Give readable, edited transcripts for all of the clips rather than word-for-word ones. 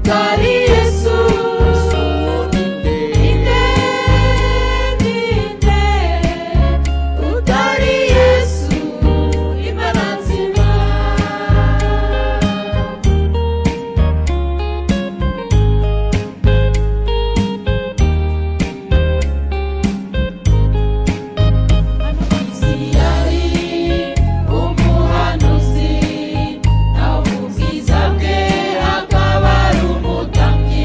utari Yesu ninde utari Yesu Imana nzima. umuhanuzi nawe ubwiza bwe akaba ari umutambyi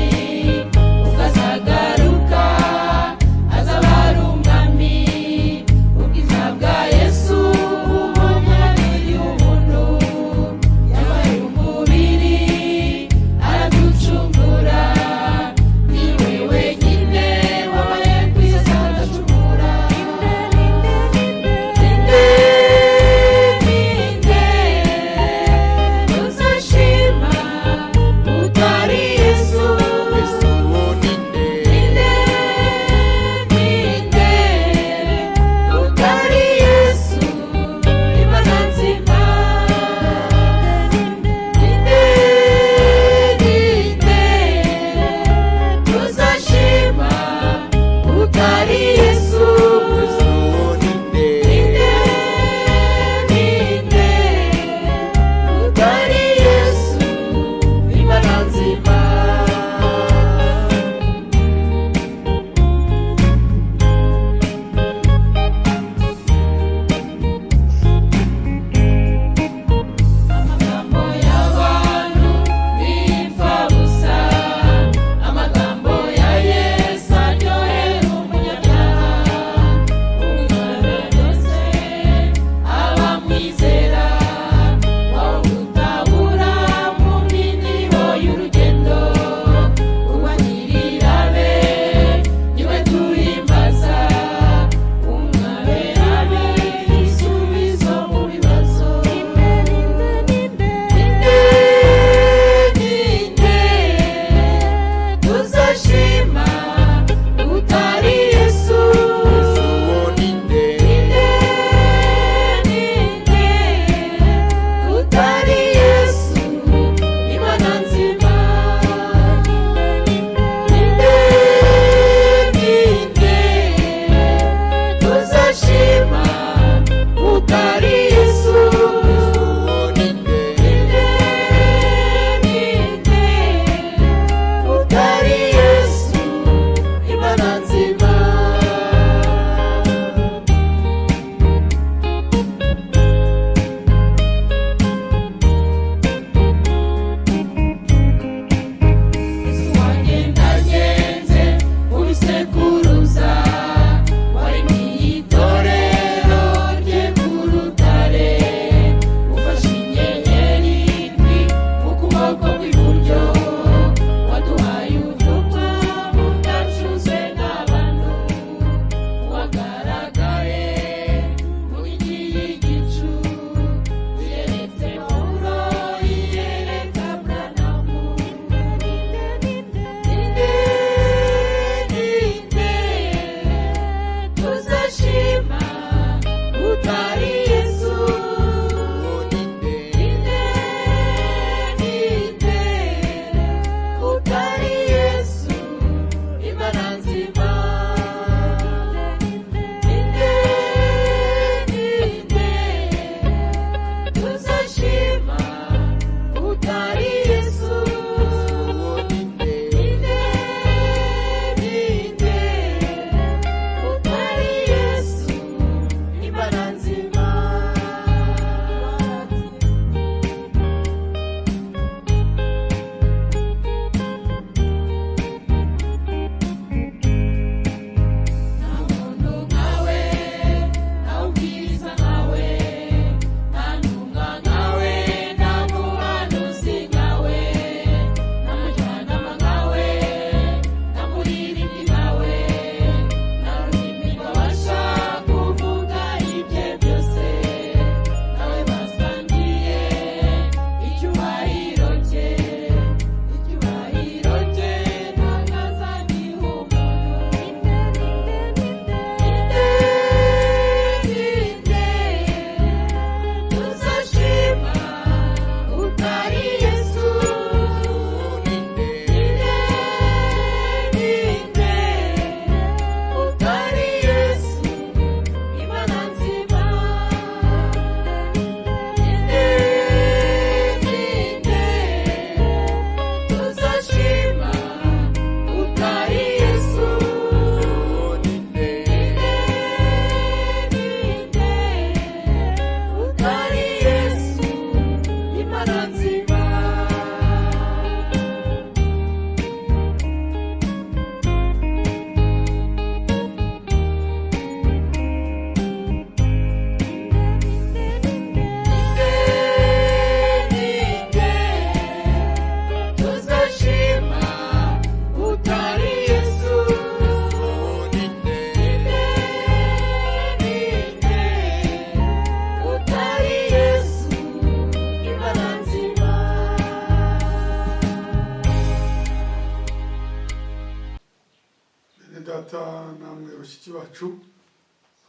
data namwe bashiki bacu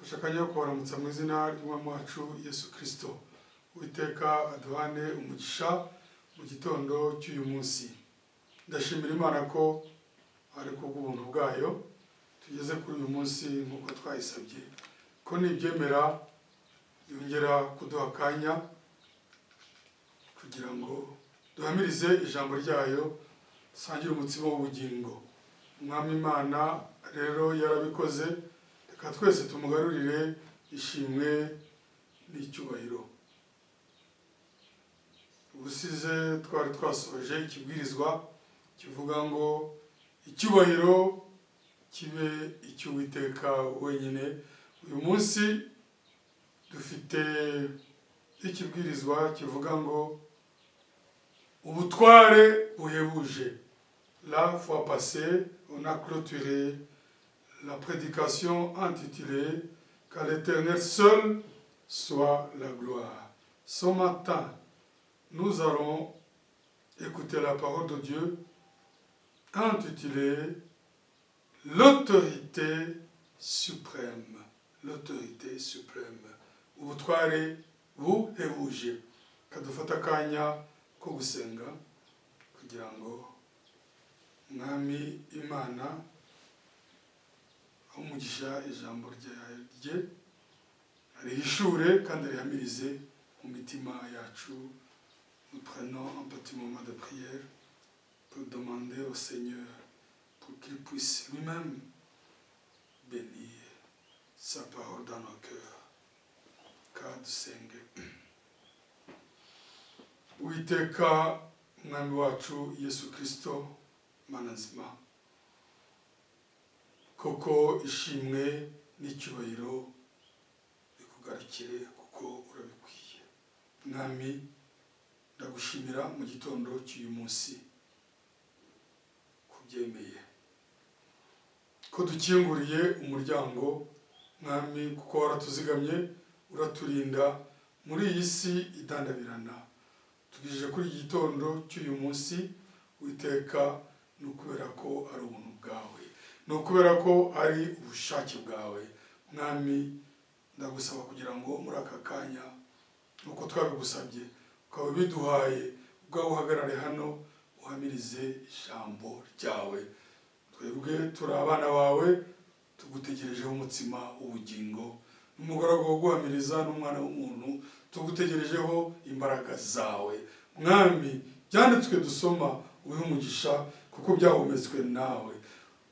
dushakanye kubaramutsa mu izina ry'umwami wacu Yesu Kristo. Uwiteka aduhane umugisha mu gitondo cy'uyu munsi. Ndashimira Imana ko ari kubw'ubuntu bwayo tugeze kuri uyu munsi nk'uko twayisabye, ko nibyemera yongera kuduha akanya kugira ngo duhamirize ijambo ryayo, sangire umutsima w'ubugingo. Umwami Imana rero yarabikoze, reka twese tumugarurire ishimwe n'icyubahiro. Ubusize twari twasoje ikibwirizwa kivuga ngo icyubahiro kibe icy'Uwiteka wenyine. Uyu munsi dufite ikibwirizwa kivuga ngo ubutware buhebuje. La fois passée, on a clôturé la prédication intitulée « Qu'à l'Éternel seul soit la gloire ». Ce matin, nous allons écouter la parole de Dieu intitulée « L'autorité suprême ». L'autorité suprême. Ubutware buhebuje. Kadufata akanya ko gusenga kugira ngo Mwami Imana umugisha ijambo rye arihishure kandi arihamirize mu mitima yacu. Nous prenons un petit moment de prière pour demander au Seigneur pour qu'il puisse lui-même bénir sa parole dans nos cœurs. Car dusenge. Uwiteka Mwami wacu Yesu Kristo, Mana nzima, koko ishimwe n'icyubahiro bikugarukire kuko urabikwiye. Mwami, ndagushimira mu gitondo cy'uyu munsi kubyemeye, ko dukinguriye umuryango Mwami, kuko waratuzigamye uraturinda muri iyi si idandabirana. Tugejeje kuri iki gitondo cy'uyu munsi, Uwiteka, ni ukubera ko ari ubuntu bwawe, ni ukubera ko ari ubushake bwawe. Mwami, ndagusaba kugira ngo muri aka kanya nuko twabigusabye ukaba biduhaye, ubwawe uhagarare hano uhamirize ijambo ryawe. Twebwe turi abana bawe, tugutegerejeho umutsima w'ubugingo. N'umugaragu wo guhamiriza n'umwana w'umuntu, tugutegerejeho imbaraga zawe. Mwami, byanditswe dusoma uhe umugisha kuko byahumetswe nawe.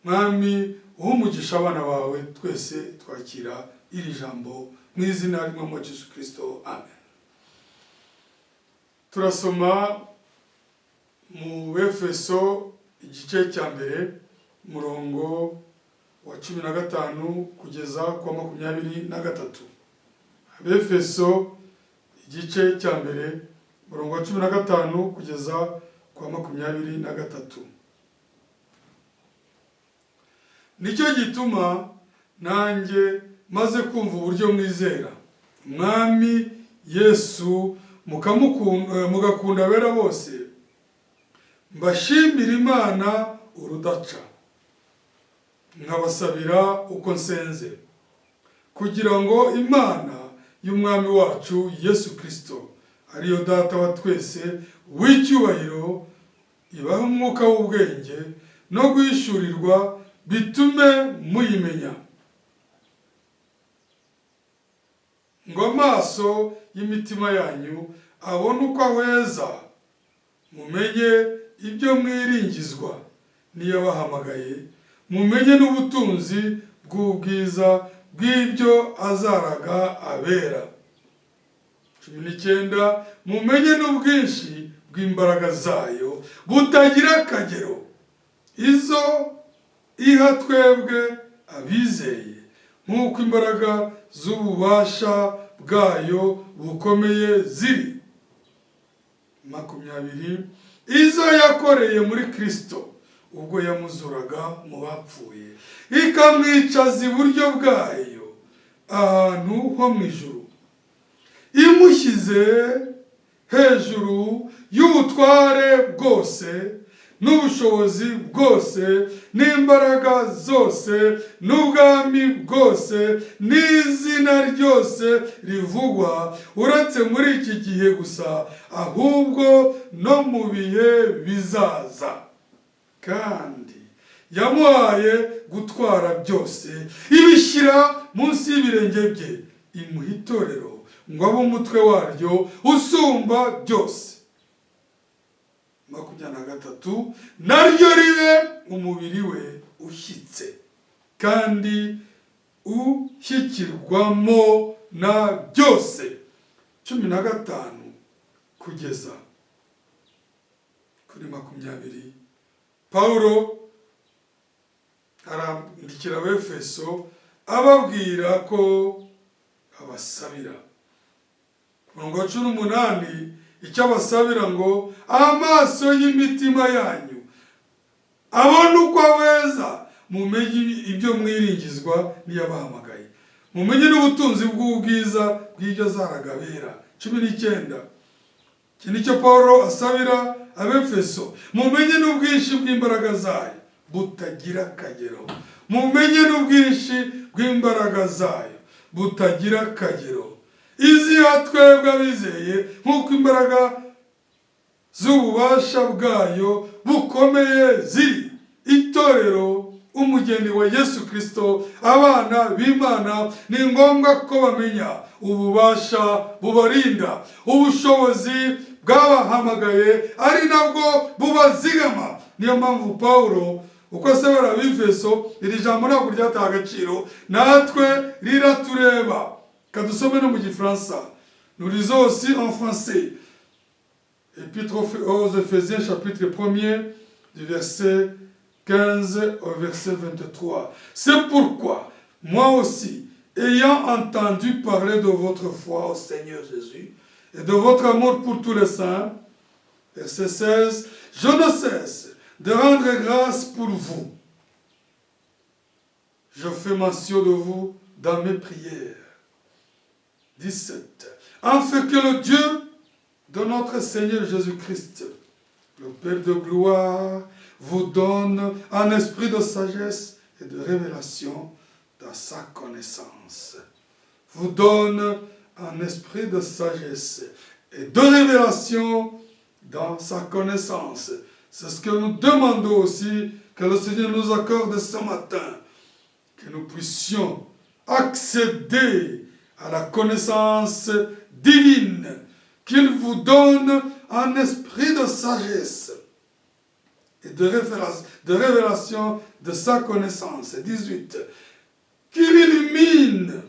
Mwami, uhe umugisha abana bawe, twese twakira iri jambo mu izina ry'umwami wacu Yesu Kristo. Amen. Turasoma mu Efeso igice cya mbere umurongo wa 15 kugeza kwa 23. Efeso igice cya mbere umurongo wa 15 kugeza kwa 23. Nicyo gituma nanjye maze kumva uburyo mwizera Mwami Yesu mugakunda abera bose, mbashimira Imana urudaca, nkabasabira uko nsenze, kugira ngo Imana y'Umwami wacu Yesu Kristo, ariyo Data wa twese w'icyubahiro, ibahe umwuka w'ubwenge no guhishurirwa, bitume muyimenya, ngo amaso y'imitima yanyu abone uko ahweza, mumenye ibyo mwiringizwa n'iyabahamagaye, mumenye n'ubutunzi bw'ubwiza bw'ibyo azaraga abera. 19. Mumenye n'ubwinshi bw'imbaraga zayo butagira akagero, izo iha twebwe abizeye, nk'uko imbaraga z'ububasha bwayo bukomeye ziri. 20. Izo yakoreye muri Kristo ubwo yamuzuraga mu bapfuye, ikamwicaza iburyo bwayo ahantu ho mu ijuru, imushyize hejuru y'ubutware bwose n'ubushobozi bwose n'imbaraga zose n'ubwami bwose n'izina ryose rivugwa uretse muri iki gihe gusa ahubwo no mu bihe bizaza. Kandi yamuhaye gutwara byose ibishyira munsi y'ibirenge bye, imuha itorero ngo abe umutwe waryo usumba byose. 23 naryo ribe umubiri we ushyitse kandi ushyikirwamo na byose. 15 kugeza kuri 20 Pawulo arandikira Abefeso ababwira ko abasabira. Umurongo wa 18 icyo abasabira ngo amaso y'imitima yanyu abone uko aweza, mumenye ibyo mwiringizwa n'iyabahamagaye, mumenye n'ubutunzi bw'ubwiza bw'ibyo zaragabera. 19 iki nicyo Pawulo asabira Abefeso, mumenye n'ubwinshi bw'imbaraga zayo butagira akagero, mumenye n'ubwinshi bw'imbaraga zayo butagira akagero, iziha twebwe abizeye nk'uko imbaraga z'ububasha bwayo bukomeye ziri. Itorero umugeni wa Yesu Kristo, abana b'Imana, ni ngombwa ko bamenya ububasha bubarinda, ubushobozi bwabahamagaye ari nabwo bubazigama. Niyo mpamvu Pawulo uko asabira Abefeso iri jambo ntabwo ryataha agaciro, natwe riratureba. Kadusome no mu Gifaransa. Nous lisons aussi en français. Épître aux Éphésiens chapitre 1er du verset 15 au verset 23. C'est pourquoi moi aussi, ayant entendu parler de votre foi au Seigneur Jésus et de votre amour pour tous les saints, verset 16, je ne cesse de rendre grâce pour vous. Je fais mention de vous dans mes prières. 17. Afin que le Dieu de notre Seigneur Jésus-Christ, le Père de gloire, vous donne un esprit de sagesse et de révélation dans sa connaissance. Vous donne un esprit de sagesse et de révélation dans sa connaissance. C'est ce que nous demandons aussi que le Seigneur nous accorde ce matin, que nous puissions accéder à la connaissance divine, qu'il vous donne un esprit de sagesse et de révélation de sa connaissance. 18. Qu'il illumine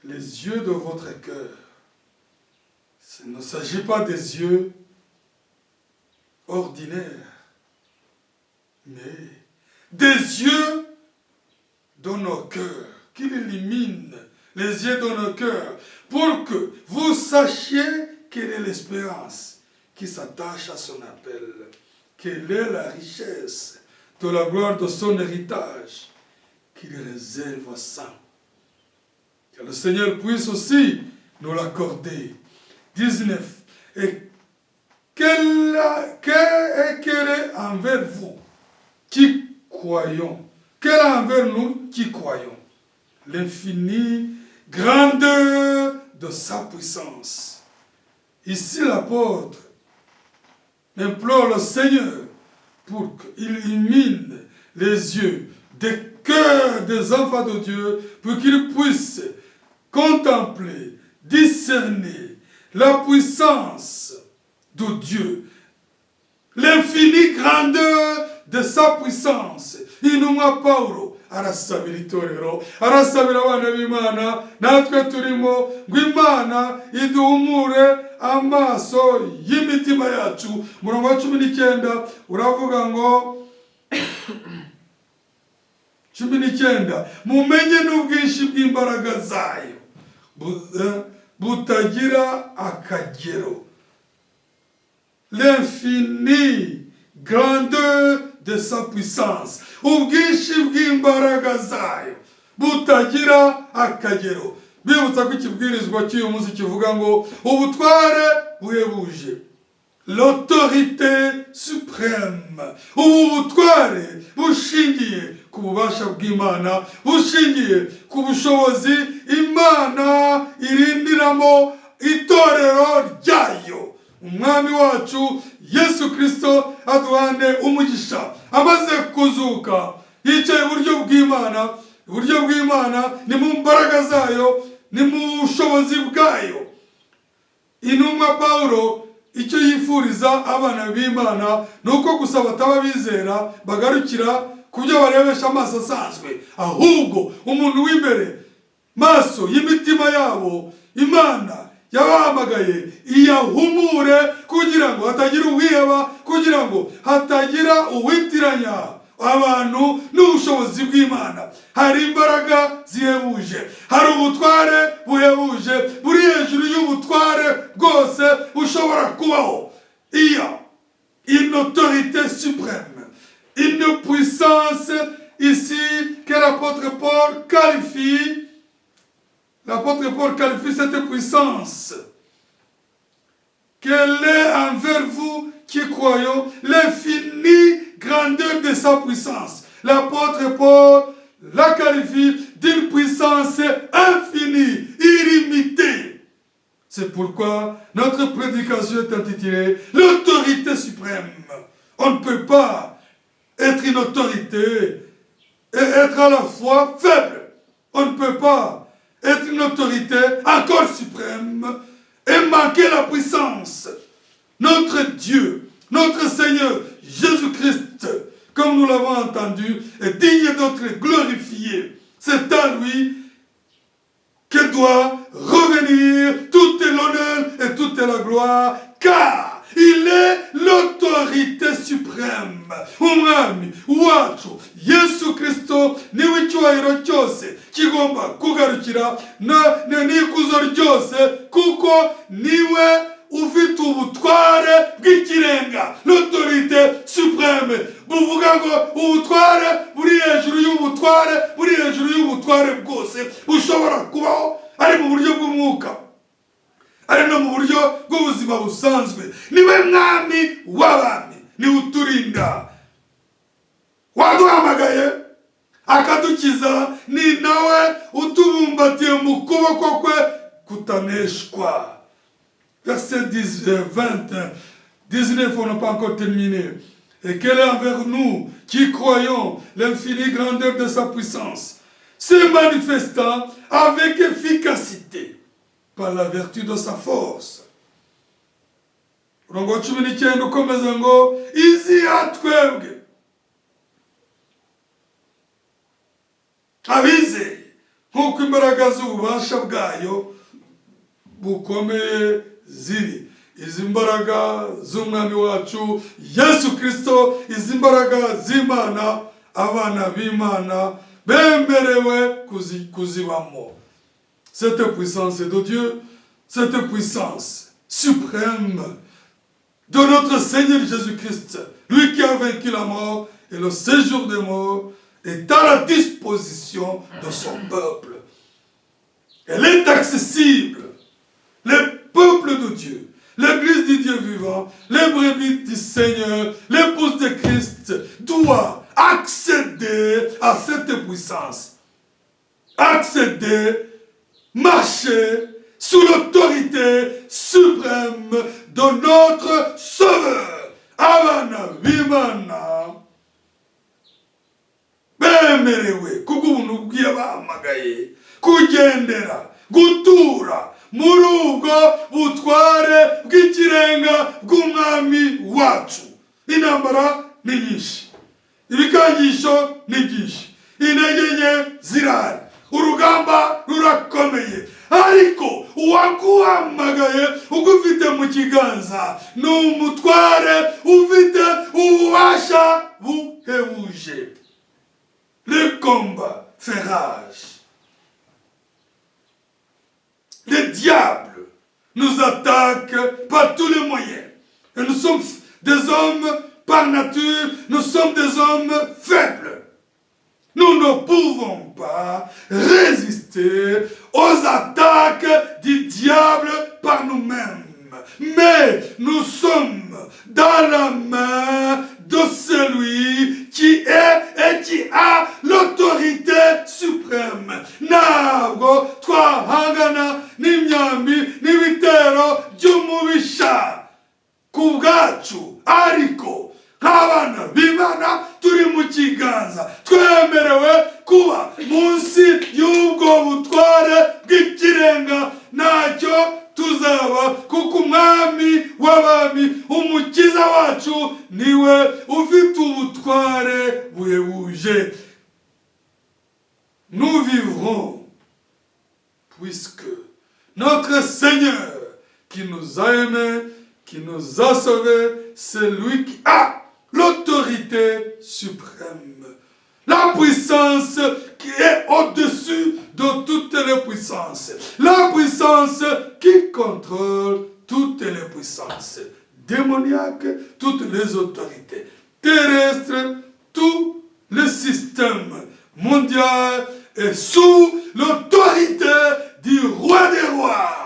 les yeux de votre cœur. Il ne s'agit pas des yeux ordinaires, mais des yeux de nos cœurs. Qu'il illumine les yeux de nos cœurs pour que vous sachiez quelle est l'espérance qui s'attache à son appel, quelle est la richesse de la gloire de son héritage qu'il réserve aux saints. Que le Seigneur puisse aussi nous l'accorder. 19. Et quelle est envers vous qui croyons, quelle est envers nous qui croyons l'infinie grandeur de sa puissance. Ici l'apôtre implore le Seigneur pour qu'il illumine les yeux des cœurs des enfants de Dieu, pour qu'ils puissent contempler, discerner la puissance de Dieu, l'infinie grandeur de sa puissance. Inuma Paulo arasabira itorero, arasabira abana b'Imana, natwe turimo ngo Imana iduhumure amaso y'imitima yacu. Murongo wa 19 uravuga ngo 19, mumenye n'ubwinshi bw'imbaraga zayo butagira akagero, l'infinie grandeur de sa puissance, ubwinshi bw'imbaraga zayo butagira akagero. Bibutsa ko ikibwirizwa cy'uyu munsi kivuga ngo ubutware buhebuje, l'autorité suprême. Ubu butware bushingiye ku bubasha bw'Imana, bushingiye ku bushobozi Imana irindiramo itorero ryayo. Umwami wacu Yesu Kristo aduhane umugisha. Amaze kuzuka yicaye iburyo bw'Imana. Iburyo bw'Imana ni mu mbaraga zayo, ni mu bushobozi bwayo. Intumwa Pawulo icyo yifuriza abana b'Imana ni uko gusa bataba bizera bagarukira ku byo barebesha amaso asanzwe, ahubwo umuntu w'imbere maso y'imitima yabo Imana yabahamagaye iyahumure kugira ngo hatagira uwiheba, kugira ngo hatagira uwitiranya abantu n'ubushobozi bw'Imana. Hari imbaraga zihebuje, hari ubutware buhebuje buri hejuru y'ubutware bwose bushobora kubaho. Il y a une autorité suprême, une puissance ici que l'apôtre Paul qualifie. L'apôtre Paul qualifie cette puissance. Quelle est envers vous qui croyons l'infinie grandeur de sa puissance. L'apôtre Paul la qualifie d'une puissance infinie, illimitée. C'est pourquoi notre prédication est intitulée l'autorité suprême. On ne peut pas être une autorité et être à la fois faible. On ne peut pas être une autorité encore suprême et manquer la puissance. Notre Dieu, notre Seigneur Jésus-Christ, comme nous l'avons entendu, est digne d'être glorifié. C'est à lui que doit revenir toute l'honneur et toute la gloire, car il est l'autorité suprême. Umwami wacu Yesu Kristo niwe icyubahiro cyose kigomba kugarukira n'ikuzo ryose, kuko niwe ufite ubutware bw'ikirenga, l'autorité suprême. Buvuga ngo ubutware buri hejuru y'ubutware, buri hejuru y'ubutware bwose bushobora kubaho, ari mu buryo bw'umwuka, ari no mu buryo bw'ubuzima busanzwe. Niwe mwami w'abami, niwe uturinda, waduhamagaye akadukiza, ni nawe utubumbatiye mu kuboko kwe kutaneshwa. Verset 19, on n'a pas encore terminé. Et qu'elle est envers nous qui croyons l'infinie grandeur de sa puissance, se manifestant avec efficacité par la vertu de sa force. Rongo 19 ukomeza ngo iziha twebwe abizeye nk'uko imbaraga z'ububasha bwayo bukomeye ziri. Izi mbaraga z'umwami wacu Yesu Kristo, izi mbaraga z'Imana, abana b'Imana bemerewe kuzibamo. Cette puissance de Dieu, cette puissance suprême de notre Seigneur Jésus-Christ, lui qui a vaincu la mort et le séjour des morts, est à la disposition de son peuple. Elle est accessible. Le peuple de Dieu, l'Église du Dieu vivant, les brebis du Seigneur, l'épouse de Christ, doit accéder à cette puissance. Accéder, marcher sous l'autorité suprême de notre Sauveur. Abana b'Imana bemerewe kubw'ubuntu bw'abahamagaye kugendera, gutura muri ubwo butware bw'ikirenga bw'umwami wacu. Intambara ni nyinshi, ibikangisho ni byinshi, intege nke zirahari, urugamba rurakomeye, ariko uwaguhamagaye ugufite mu kiganza ni umutware ufite ububasha buhebuje. Le combat fait rage. Le diable nous attaque par tous les moyens. Et nous sommes des hommes par nature, nous sommes des hommes faibles. Nous ne pouvons pas résister aux attaques du diable par nous-mêmes. mais nous sommes dans la main de celui qui est et qui a l'autorité suprême. Ntabwo twahangana n'imyambi n'ibitero by'umubisha ku bwacu, ariko nk'abana b'Imana turi mu kiganza, twemerewe kuba munsi y'ubwo butware bw'ikirenga. Ntacyo tuzaba, kuko umwami w'abami, umukiza wacu, niwe ufite ubutware buhebuje. Nous vivrons puisque notre Seigneur qui nous a aimés, qui nous a sauvés, c'est lui qui a l'autorité suprême. La puissance qui est au-dessus de toutes les puissances. La puissance qui contrôle toutes les puissances démoniaques, toutes les autorités terrestres, tout le système mondial est sous l'autorité du roi des rois.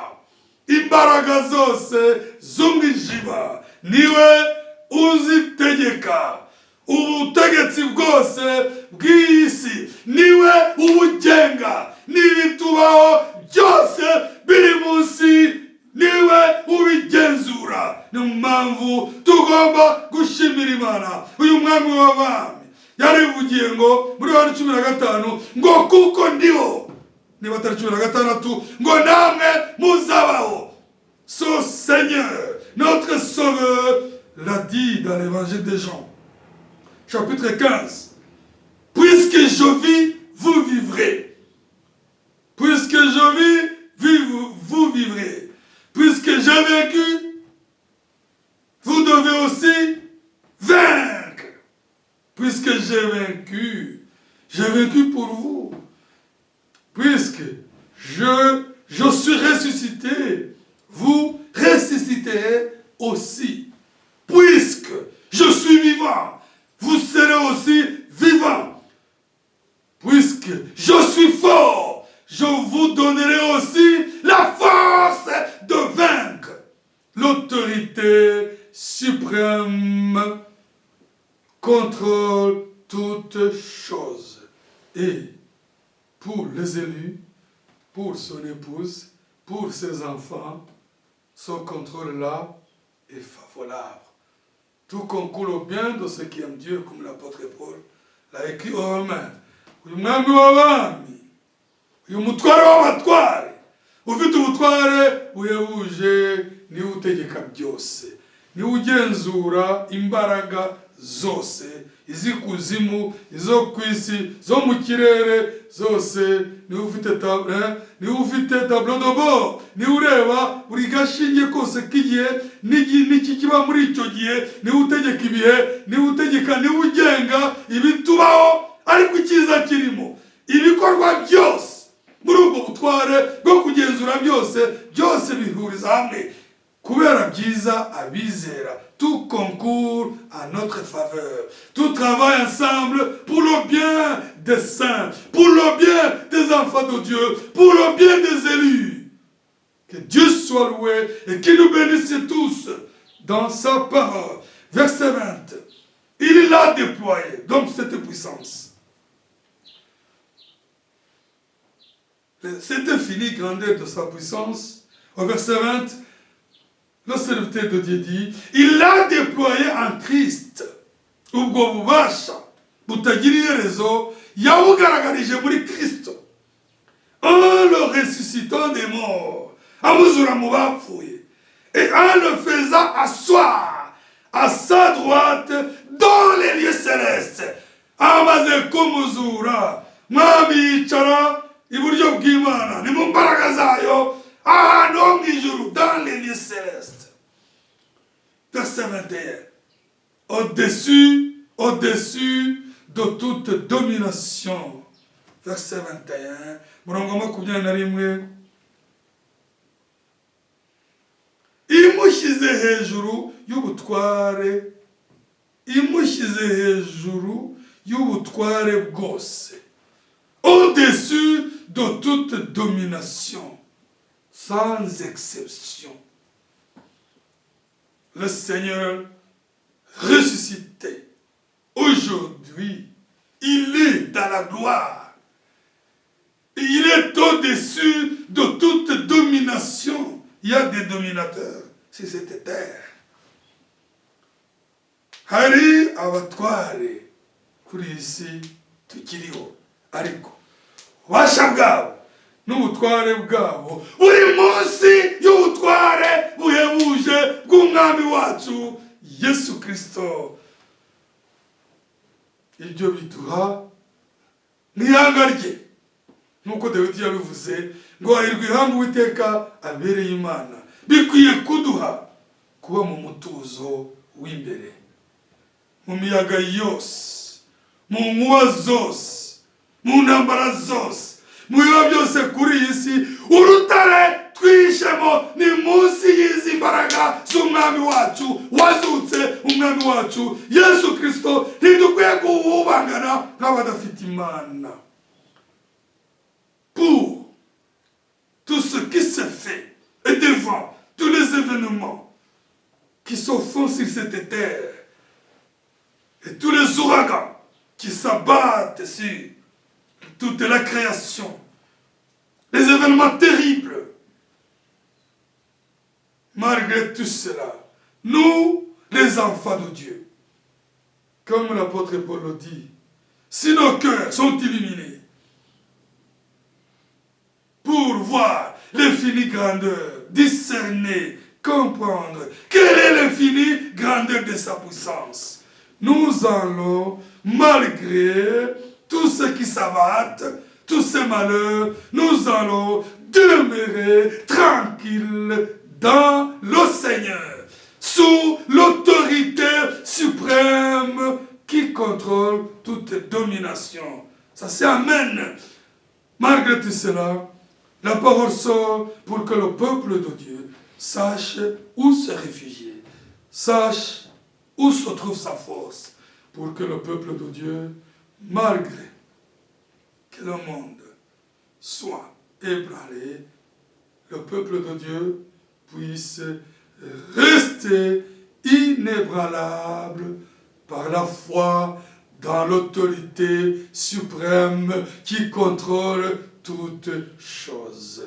Imbaraga zose z'umwijima niwe uzitegeka. Ubutegetsi bwose bw'isi niwe ubugenga. N'ibitubaho byose biri munsi niwe ubigenzura. Ni mpamvu tugomba gushimira Imana. Uyu mwami w'abami yarivugiye ngo muri Yohana 15 ngo kuko ndiho, niba atari 16, ngo namwe muzabaho. Ce Seigneur, notre Sauveur, l'a dit dans l'évangile de Jean, chapitre 15. Puisque je vis, vous vivrez. Puisque je vis, vous vivrez. Puisque j'ai vaincu, vous devez aussi vaincre. Puisque j'ai vaincu pour vous. Puisque je suis ressuscité, vous ressusciterez aussi. Puisque je suis vivant, vous serez aussi vivants. Puisque je suis fort, je vous donnerai aussi la force de vaincre. L'autorité suprême contrôle toutes choses. Et pour les élus, pour son épouse, pour ses enfants, ce contrôle-là est favorable. Tout concourt au bien de ceux qui aiment Dieu, comme l'apôtre Paul l'a écrit aux Romains. Uyu mwami w'abami, uyu mutware w'abatware, ufite ubutware buhebuje, niwe utegeka byose, niwe ugenzura imbaraga zose, iz'ikuzimu, izo ku isi, zo mu kirere zose. Niwe ufite tableau de bord, niwe ureba buri gashinge kose k'igihe n'iki kiba muri icyo gihe. Niwe utegeka ibihe, niwe utegeka, niwe ugenga ibitubaho. Ariko icyiza kirimo ibikorwa byose muri ubwo butware bwo kugenzura byose bihuriza hamwe kubera byiza abizera. Tout concourt à notre faveur. Tout travaille ensemble pour le bien des saints, pour le bien des enfants de Dieu, pour le bien des élus. Que Dieu soit loué et qu'il nous bénisse tous dans sa parole. Verset 20. Il l'a déployé, donc cette puissance. Cette infinie grandeur de sa puissance, au verset 20, le serviteur de Dieu dit, il l'a déployé en Christ. Ubwo bubasha butagira iherezo yabugaragarije muri Kristo, en le ressuscitant des morts, amuzura mu bapfuye, et en le faisant asseoir à sa droite dans les lieux célestes. Amaze kumuzura, mwami yicara iburyo bw'Imana, ni mu mbaraga zayo, ahantu ho mu ijuru, dans les lieux célestes. Verset 21. Au-dessus de toute domination. Verset 21. Murongo wa 21. Imushyize hejuru y'ubutware. Imushyize hejuru y'ubutware bwose. Au-dessus de toute domination. Sans exception. le Seigneur ressuscité, aujourd'hui, il est dans la gloire. Il est au-dessus de toute domination. Il y a des dominateurs sur cette terre. Hari abatware kuri iyi si tukiriho, ariko ububasha bwabo n'ubutware bwabo buri munsi y'ubutware buhebuje bw'umwami wacu Yesu Kristo. Ibyo biduha n'ihanga rye, nk'uko Dawidi yabivuze ngo hahirwa ihanga Uwiteka abereye Imana. Bikwiye kuduha kuba mu mutuzo w'imbere, mu miyaga yose, mu nkuba zose, mu ntambara zose, mu biba byose kuri iyi si. Urutare twishemo ni munsi y'izi mbaraga z'umwami wacu wazutse, umwami wacu Yesu Kristo. Ntidukwiye kuwubangana nk'abadafite Imana. Pour tout ce qui se fait et devant tous les événements qui se font sur cette terre et tous les ouragans qui s'abattent sur toute la création, les événements terribles, malgré tout cela, nous, les enfants de Dieu, comme l'apôtre Paul le dit, si nos cœurs sont illuminés pour voir l'infinie grandeur, discerner, comprendre quelle est l'infinie grandeur de sa puissance, nous allons, malgré tout ce qui s'abatte, tous ces malheurs, nous allons demeurer tranquilles dans le Seigneur, sous l'autorité suprême qui contrôle toute domination. Ça c'est Amen. Malgré tout cela, la parole sort pour que le peuple de Dieu sache où se réfugier, sache où se trouve sa force, pour que le peuple de Dieu, malgré que le monde soit ébranlé, le peuple de Dieu puisse rester inébranlable par la foi dans l'autorité suprême qui contrôle toutes choses.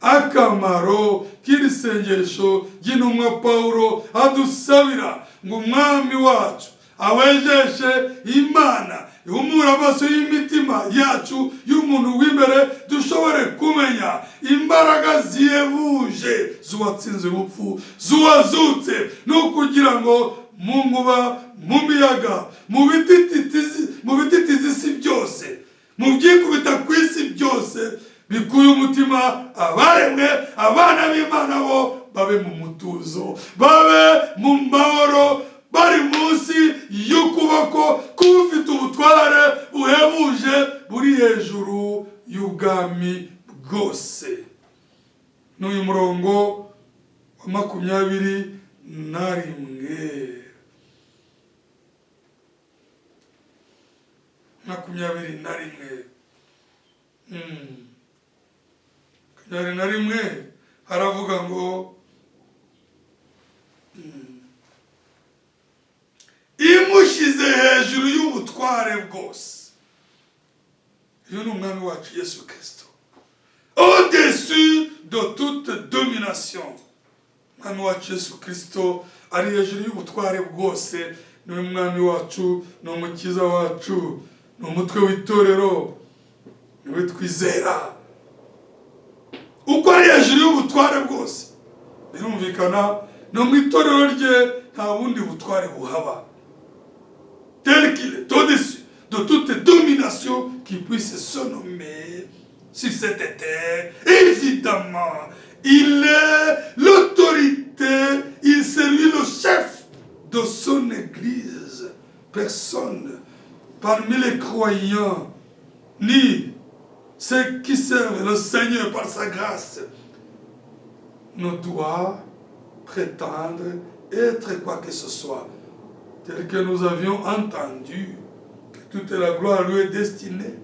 Akamaro k'isengesho ry'intumwa Pawulo adusabira ngo umwami wacu awejeshe Imana ihumura amaso y'imitima yacu y'umuntu w'imbere, dushobore kumenya imbaraga zihebuje z'uwatsinze urupfu, z'uwazutse, no kugira ngo mu nkuba, mu miyaga, mu bititizi isi byose, mu byikubita ku isi byose, bikuye umutima abaremwe, abana b'Imana bo babe mu mutuzo, babe mu mahoro, bari munsi y'ukuboko k'ufite ubutware buhebuje buri hejuru y'ubwami bwose. N'uyu murongo wa 21. 21 haravuga ngo imushize hejuru y'ubutware bwose. Uyu ni umwami wacu Yesu Kristo, au-dessus de toute domination. Umwami wacu Yesu Kristo ari hejuru y'ubutware bwose. Ni umwami wacu, ni umukiza wacu, ni umutwe w'itorero, niwe twizera. Uko ari hejuru y'ubutware bwose, birumvikana no mu itorero rye nta bundi butware buhaba. Tel qu'il est au-dessus de toute domination qui puisse se nommer sur cette terre. Évidemment, il est l'autorité, c'est lui le chef de son église. Personne parmi les croyants, ni ceux qui servent le Seigneur par sa grâce, ne doit prétendre être quoi que ce soit, tel que nous avions entendu que toute la gloire lui est destinée,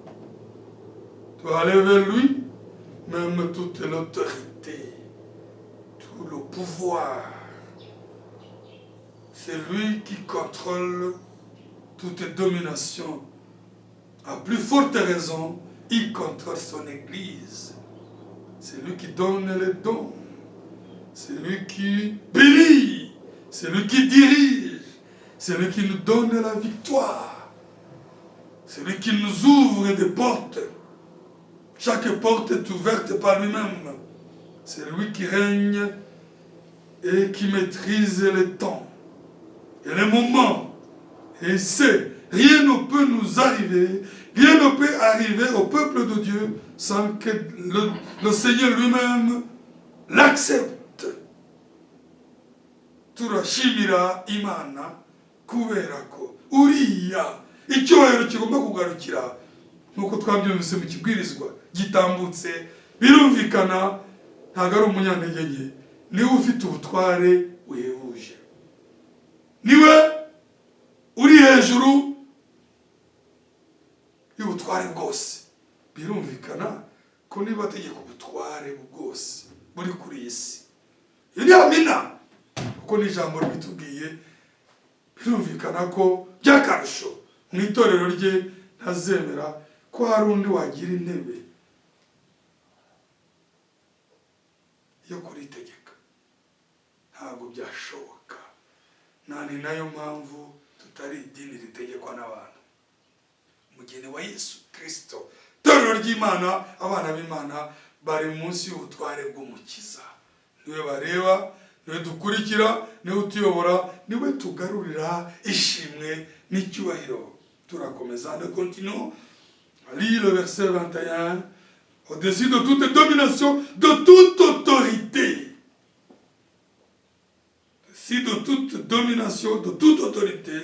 doit aller vers lui, même toute l'autorité, tout le pouvoir, c'est lui qui contrôle toute domination. À plus forte raison, il contrôle son Église. C'est lui qui donne les dons. C'est lui qui bénit. C'est lui qui dirige. C'est lui qui nous donne la victoire. C'est lui qui nous ouvre des portes. Chaque porte est ouverte par lui-même. C'est lui qui règne et qui maîtrise le temps et les moments. Et il sait, rien ne peut nous arriver, rien ne peut arriver au peuple de Dieu sans que le Seigneur lui-même l'accepte. Turashimira Imana kubera ko uriya icyubahiro kigomba kugarukira nkuko twabyumvise mu kibwirizwa gitambutse birumvikana ntabwo ari umunyantege nke niwe ufite ubutware buhebuje niwe uri hejuru y'ubutware bwose birumvikana ko niba ategeka ubutware bwose buri kuri iyi si iyo ni amina kuko ni ijambo ritubwiye birumvikana ko by'akarusho mu itorero rye ntazemera ko hari undi wagira intebe yo kuritegeka ntabwo byashoboka ni nayo mpamvu tutari idini ritegekwa n'abantu umugeni wa Yesu Kristo itorero ry'Imana abana b'Imana bari munsi y'ubutware bw'umukiza niwe bareba niwe dukurikira niwe utuyobora niwe tugarurira ishimwe n'icyubahiro turakomeza de continuer à lire le verset 21 au-dessus de toute domination de toute autorité au-dessus de toute domination de toute autorité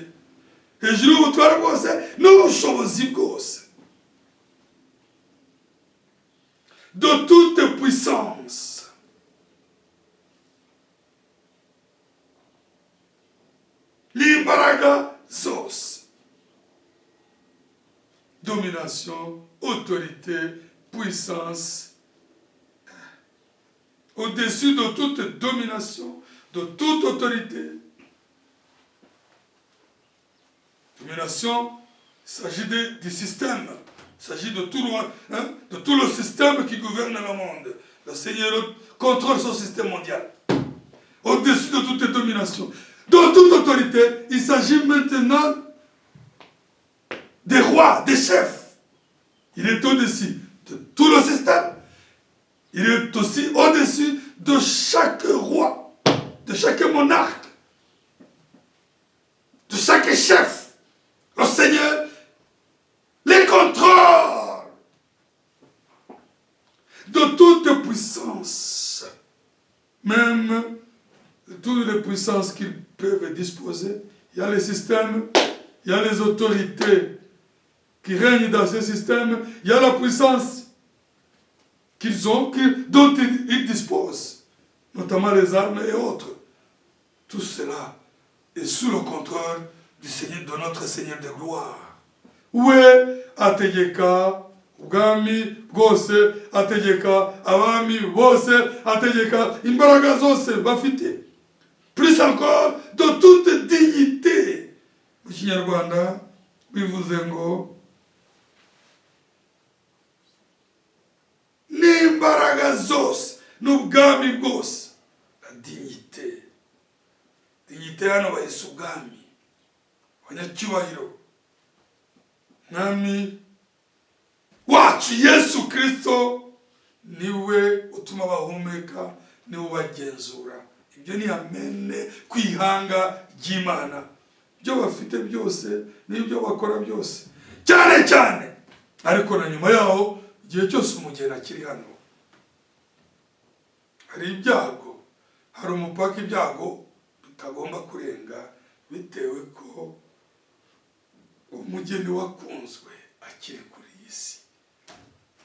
hejuru y'ubutware bwose n'ubushobozi bwose de toute puissance l'imbaraga zose domination autorité puissance au-dessus de toute domination de toute autorité. Domination, il s'agit du système, il s'agit de tout le système qui gouverne le monde. Le Seigneur contrôle son système mondial. Au-dessus de toute domination, de toute autorité, il s'agit maintenant des rois, des chefs. Il est au-dessus de tout le système. Il est aussi au-dessus de chaque roi, de chaque monarque, de chaque chef. Le Seigneur les contrôle de toute puissance, même de toutes les puissances qu'ils peuvent disposer. Il y a les systèmes, il y a les autorités qui règnent dans ce système, il y a la puissance qu'ils ont, dont ils disposent, notamment les armes et autres. Tout cela est sous le contrôle du Seigneur, de notre Seigneur de gloire. We ategeka ubwami bwose, ategeka abami bose, ategeka imbaraga zose bafite. Plus encore de toute dignité. Mu Kinyarwanda bivuze ngo n'imbaraga zose n'ubwami bwose. La dignité. Dignité hano bahise ubwami. Abanyacyubahiro. Mwami wacu Yesu Kristo niwe utuma bahumeka, niwe ubagenzura. Ibyo ni amene kwihanga ry'Imana. Ibyo bafite byose n'ibyo bakora byose. Cyane cyane. Ariko na nyuma yaho igihe cyose umugeni akiri hano. Hari ibyago. Hari umupaka ibyago bitagomba kurenga bitewe ko umugeni wakunzwe akiri kuri iyi si.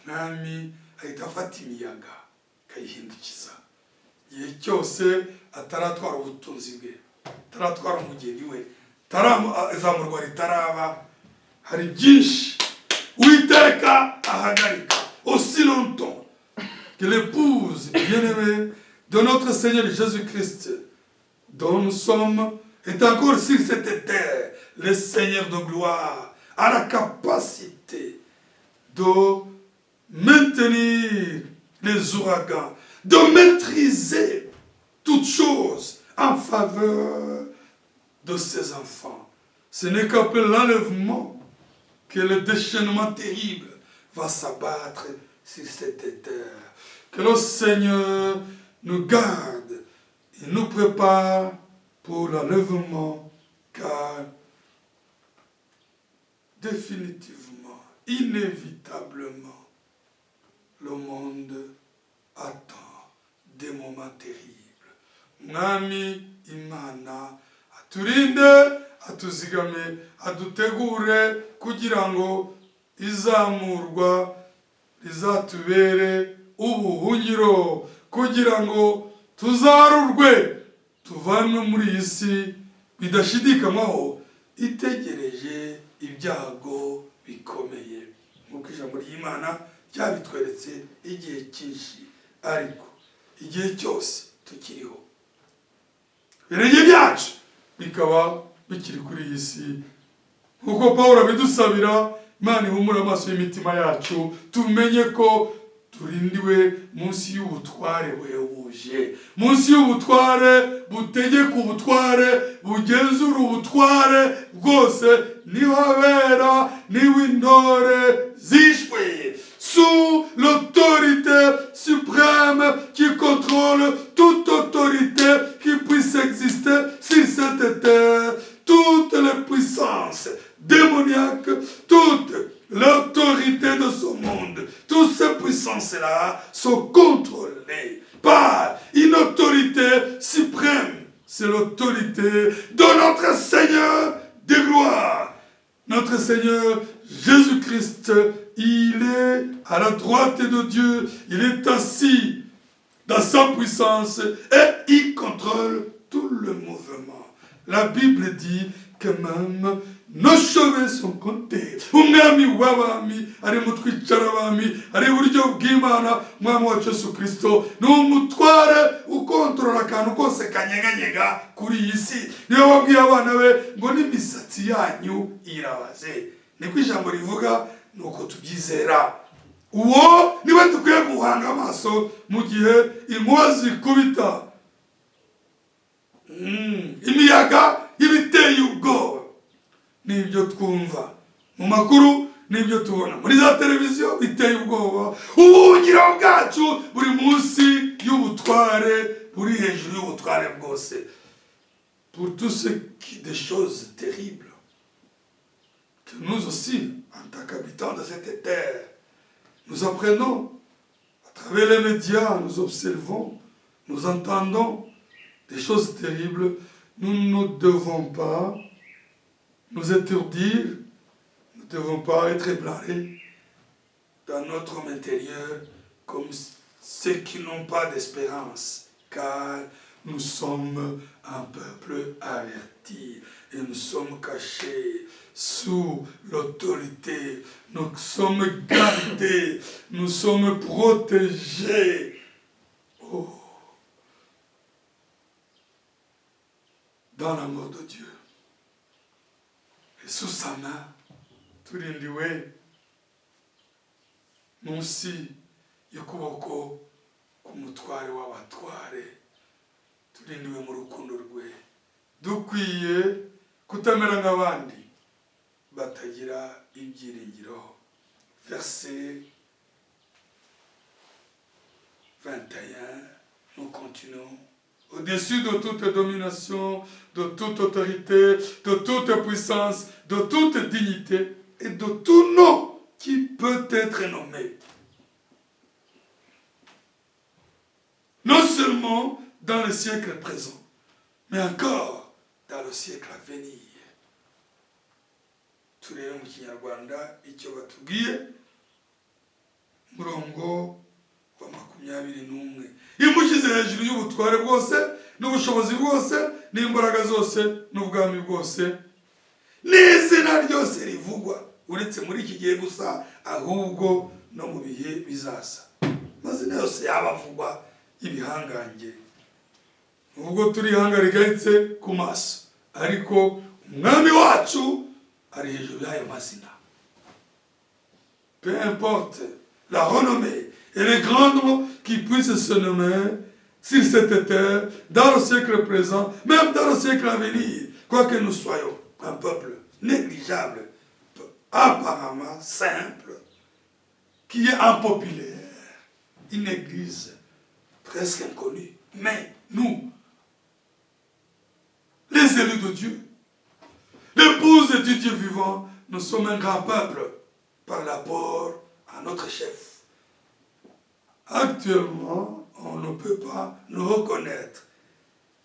Mwami ahita afata imiyaga akayihindukiza. Igihe cyose ataratwara ubutunzi bwe, ataratwara umugeni we, izamurwa ritaraba, hari byinshi Uwiteka ahagarika aussi longtemps que l'épouse bien-aimée de notre Seigneur Jésus-Christ, dont nous sommes est encore sur cette terre, le Seigneur de gloire a la capacité de maintenir les ouragans, de maîtriser toutes choses en faveur de ses enfants. Ce n'est qu'après l'enlèvement que le déchaînement terrible va s'abattre sur cette terre. Que le Seigneur nous garde et nous prépare pour l'enlèvement, car définitivement, inévitablement, le monde attend des moments terribles. Mwami Imana aturinde, atuzigame, adutegure kugira ngo izamurwa rizatubere ubuhungiro, kugira ngo tuzarurwe tuvanwe muri iyi si bidashidikanywaho itegereje ibyago bikomeye. Nk'uko ijambo ry'Imana ryabitweretse igihe cyinshi, ariko igihe cyose tukiriho ibirenge byacu bikaba bikiri kuri iyi si. Nk'uko Pawulo abidusabira, Imana ihumure amaso y'imitima yacu, tumenye ko turindiwe munsi y'ubutware buhebuje, munsi y'ubutware butegeka ubutware, bugenzura ubutware bwose, niho habera, niho intore zishwe, sous l'autorité suprême qui contrôle toute autorité qui puisse exister sur cette terre, toutes les puissances démoniaques, toute l'autorité de ce monde, toutes ces puissances-là sont contrôlées par une autorité suprême. C'est l'autorité de notre Seigneur de gloire. Notre Seigneur Jésus-Christ, il est à la droite de Dieu, il est assis dans sa puissance et il contrôle tout le mouvement. La Bible dit que même nos cheveux sont comptés. Umwami w'abami ari mutwicara abami ari buryo bw'Imana, umwami wacu Yesu Kristo ni umutware ukontorora akantu kose kanyeganyega kuri iyi si. Niyo wabwiye abana be ngo n'imisatsi yanyu irabaze. Niko ijambo rivuga, nuko tubyizera. Uwo niwe dukwiye guhanga amaso mu gihe inkuba zikubita, imiyaga ibiteye ubwoba. Nibyo twumva mu makuru, nibyo tubona muri za televiziyo biteye ubwoba. Ubuhungiro bwacu buri munsi y'ubutware, buri hejuru y'ubutware bwose. Pour tout ce qui des choses terribles que nous aussi, en tant qu'habitants de cette terre, nous apprenons à travers les médias, nous observons, nous entendons des choses terribles. Nous ne devons pas nous interdire, nous ne devons pas être ébranlés dans notre homme intérieur comme ceux qui n'ont pas d'espérance, car nous sommes un peuple averti et nous sommes cachés sous l'autorité, nous sommes gardés, nous sommes protégés. Oh, dans l'amour de Dieu. Et sous sa main, turindiwe munsi y'ukuboko k'umutware w'abatware, turindiwe mu rukundo rwe. Dukwiye kutamera nk'abandi batagira ibyiringiro. Verset 21, nous continuons. Au-dessus de toute domination, de toute autorité, de toute puissance, de toute dignité et de tout nom qui peut être nommé. Non seulement dans le siècle présent, mais encore dans le siècle à venir. Turebe mu Kinyarwanda icyo batubwiye, murongo wa 21. Imushyize hejuru y'ubutware bwose n'ubushobozi bwose n'imbaraga zose n'ubwami bwose n'izina ryose rivugwa, uretse muri iki gihe gusa, ahubwo no mu bihe bizaza. Amazina yose yabavugwa ibihangange. Ubwo turi ihanga rigayitse ku maso, ariko umwami wacu ari hejuru y'ayo mazina. Peu importe la renommée et les grands noms qui puissent se nommer sur cette terre, dans le siècle présent, même dans le siècle à venir, quoique nous soyons un peuple négligeable, apparemment simple, qui est impopulaire, une église presque inconnue. Mais nous, les élus de Dieu, l'épouse du Dieu vivant, nous sommes un grand peuple par rapport à notre chef. Actuellement, on ne peut pas nous reconnaître.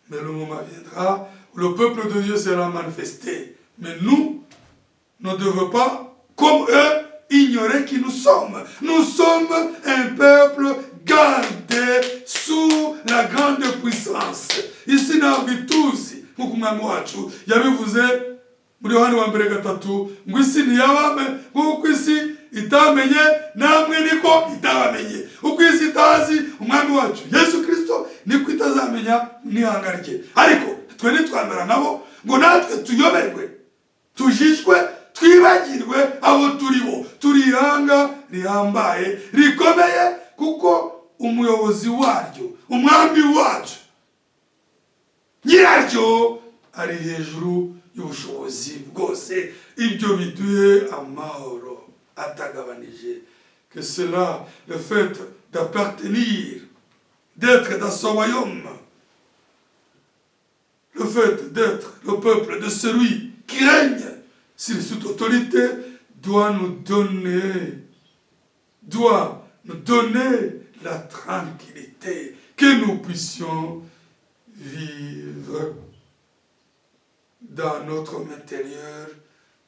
Mais le moment viendra où le peuple de Dieu sera manifesté. Mais nous ne devons pas, comme eux, ignorer qui nous sommes. Nous sommes un peuple gardé sous la grande puissance. Ici, na vituzi, mukumwami wacu, yabivuze muri Yohana wa mbere gatatu, ngo isi ntiyabame, kuko isi itamenye, namwe niko itabamenye. Uko isi itazi umwami wacu Yesu Kristo, niko itazamenya mwihangarike. Ariko twe nitwambera nabo, ngo natwe tuyoberwe, tujishwe, twibagirwe abo turibo. Turi ihanga rihambaye, rikomeye, kuko umuyobozi waryo, umwami wacu, nyiraryo ari hejuru y'ubushobozi bwose. Ibyo biduhe amahoro atagabanije. Que cela, le fait d'appartenir, d'être dans son royaume, le fait d'être le peuple de celui qui règne sur toute autorité, doit nous donner la tranquillité, que nous puissions vivre dans notre intérieur,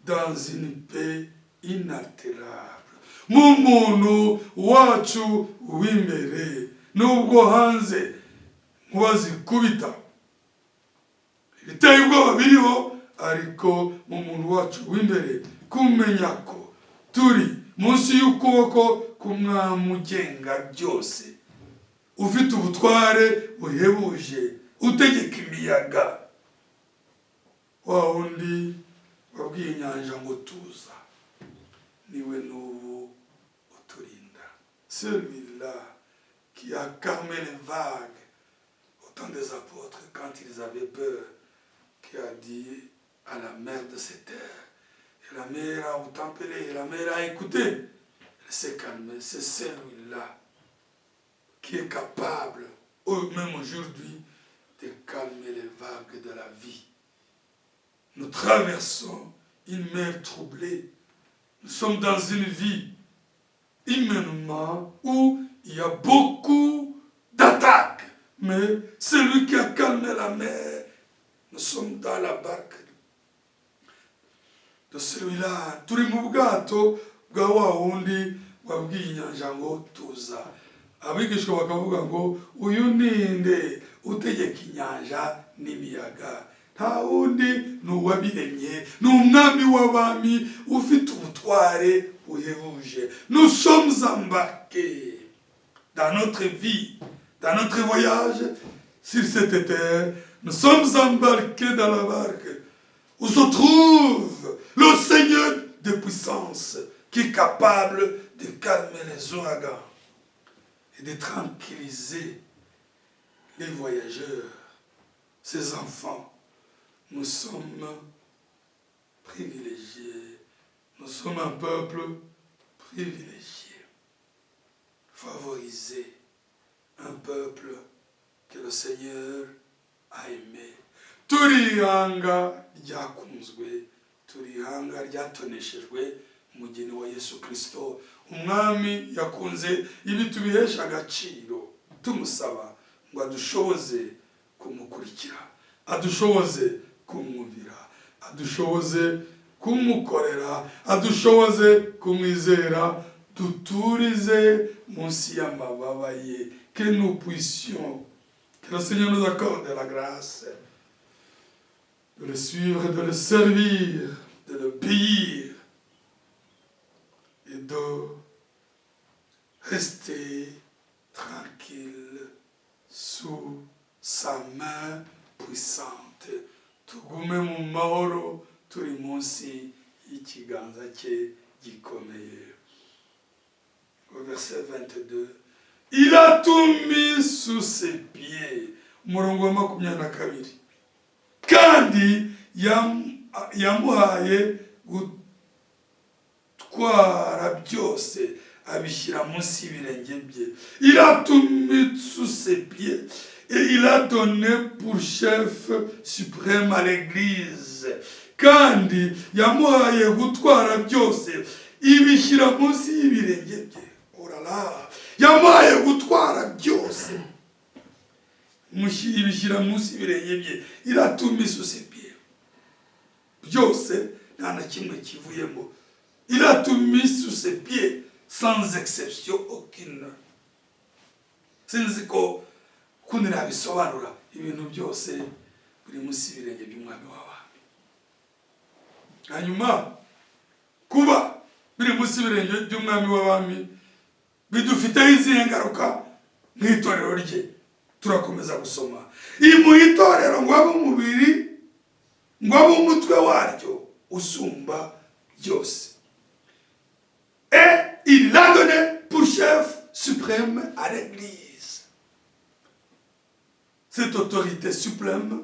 dans une paix inaltérable. Mumuntu wacu w'imbere, nubwo hanze nkuwazikubita ibiteye ubwoba biriho, ariko mu muntu wacu w'imbere kumenya ko turi munsi y'ukuboko k'umwami ugenga byose, ufite ubutware buhebuje, utegeka imiyaga, wa wundi wabwiye inyanja ngo tuza, niwe n'ubu uturinda. Celui-là qui a calmé les vagues au temps des apôtres quand ils avaient peur, qui a dit à la mer de cette terre, et la mer a tempéré, et la mer a écouté, elle s'est calmée. C'est celui-là qui est capable, même aujourd'hui, de calmer les vagues de la vie. Nous traversons une mer troublée. Nous sommes dans une vie humainement où il y a beaucoup d'attaques. Mais celui qui a calmé la mer, nous sommes dans la barque de celui-là. Turi mu bwato bwa wa wundi wabwiye inyanja ngo tuza. Abigishwa bakavuga ngo uyu ninde utegeka inyanja n'imiyaga? Nta wundi ni uwabiremye, ni umwami w'abami ufite ubutware buhebuje. Nous sommes embarqués dans notre vie, dans notre voyage sur cette terre. Nous sommes embarqués dans la barque où se trouve le Seigneur de puissance qui est capable de calmer les ouragans et de tranquilliser les voyageurs, ses enfants. Nous sommes privilégiés. Nous sommes un peuple privilégié, favorisé, un peuple que le Seigneur a aimé. Turi ihanga ryakunzwe, turi ihanga ryatoneshejwe umugeni wa Yesu Kristo. Umwami yakunze ibi tubihesha agaciro, tumusaba ngo adushoboze kumukurikira, adushoboze kumwumvira, adushoboze kumukorera, adushoboze kumwizera, duturize munsi y'amababa ye. Que nous puissions, que le Seigneur nous accorde la grâce de le suivre, de le servir, de le payer et de rester tranquille sous sa main puissante. Tugume mu ikiganza cye gikomeye. Au verset 22, il a tout mis sous ses pieds. Umurongo wa 22. Kandi yamuhaye gutwara byose abishyira munsi y'ibirenge bye. Il a tout mis sous ses pieds et il a donné pour chef suprême à l'église. Kandi yamuhaye gutwara byose ibishyira munsi y'ibirenge bye. Orala, yamuhaye gutwara byose ibishyira munsi y'ibirenge bye. Il a tout mis sous ses pieds. Byose nta na kimwe kivuyemo. Il a tout mis sous ses pieds sans exception aucune. Sinzi ko kundi nabisobanura ibintu byose biri munsi y'ibirenge by'umwami w'abami. Hanyuma kuba biri munsi y'ibirenge by'umwami w'abami bidufiteho izihe ngaruka nk'itorero rye. Turakomeza gusoma mu itorero ngo abe umubiri, ngo abe umutwe waryo usumba byose. Et il l'a donné pour chef suprême à l'église. Cette autorité suprême,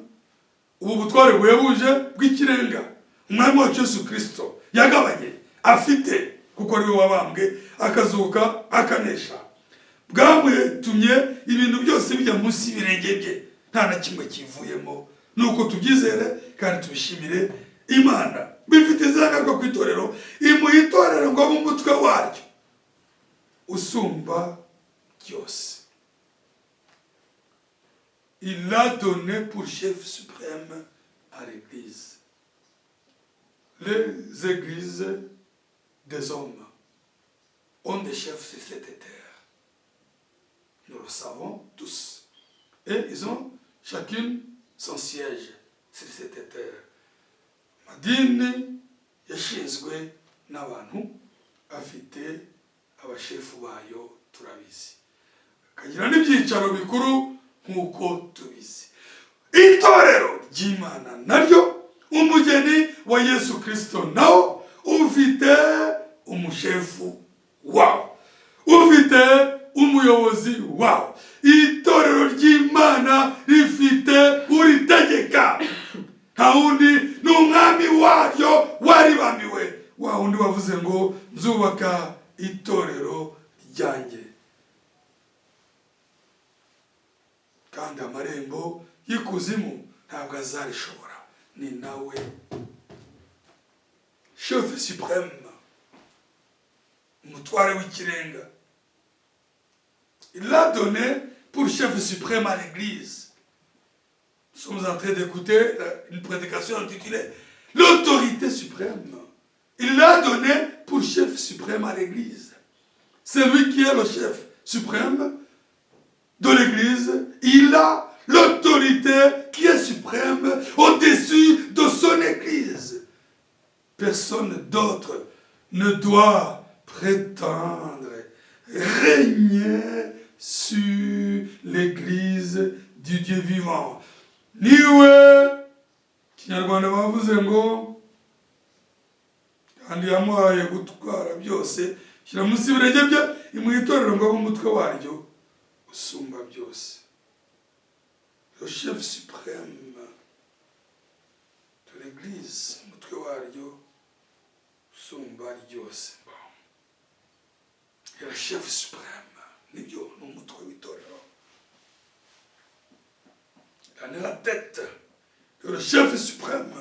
ubu butware buhebuje bw'ikirenga umwami wacu Yesu Kristo yagabanye afite, kuko ari we wabambwe akazuka akanesha, bwamutumye ibintu byose bijya munsi y'ibirenge bye, nta na kimwe kivuyemo. Nuko tubyizere kandi tubishimire Imana. Bifite izagaruka ku itorero, mu itorero ngo abe umutwe waryo usumba byose. Il l'a donné pour chef suprême à l'église. Les églises des hommes ont des chefs sur cette terre. Nous le savons tous. Et ils ont chacune son siège sur cette terre. Madini yashinzwe n'abantu afite abashefu bayo turabizi. Akagira n'ibyicaro bikuru nk'uko tubizi. Itorero ry'Imana naryo umugeni wa Yesu Kristo nawo ufite umushefu wawo, ufite umuyobozi wawo. Itorero ry'Imana rifite uritegeka, nta wundi ni umwami waryo waribambiwe, wa wundi wavuze ngo nzubaka itorero ryanjye kandi amarembo y'ikuzimu ntabwo azarishobora. Ni nawe chef suprême, umutware w'ikirenga. Il l'a donné pour chef suprême à l'église. Nous sommes en train d'écouter une prédication intitulée l'autorité suprême. Il l'a donné pour chef suprême à l'église. C'est lui qui est le chef suprême de l'église. Il a l'autorité qui est suprême au-dessus de son église. Personne d'autre ne doit prétendre régner sur l'église du Dieu vivant. Niwe Kinyarwanda bavuze ngo kandi yamuhaye gutwara byose shyira munsi y'ibirenge bye, mu itorero ngo abe umutwe waryo usumba byose. Le chef suprême de l'église, umutwe waryo usumba ryose. Et le chef suprême nibyo ni umutwe w'itorero. Il est la tête. Le chef suprême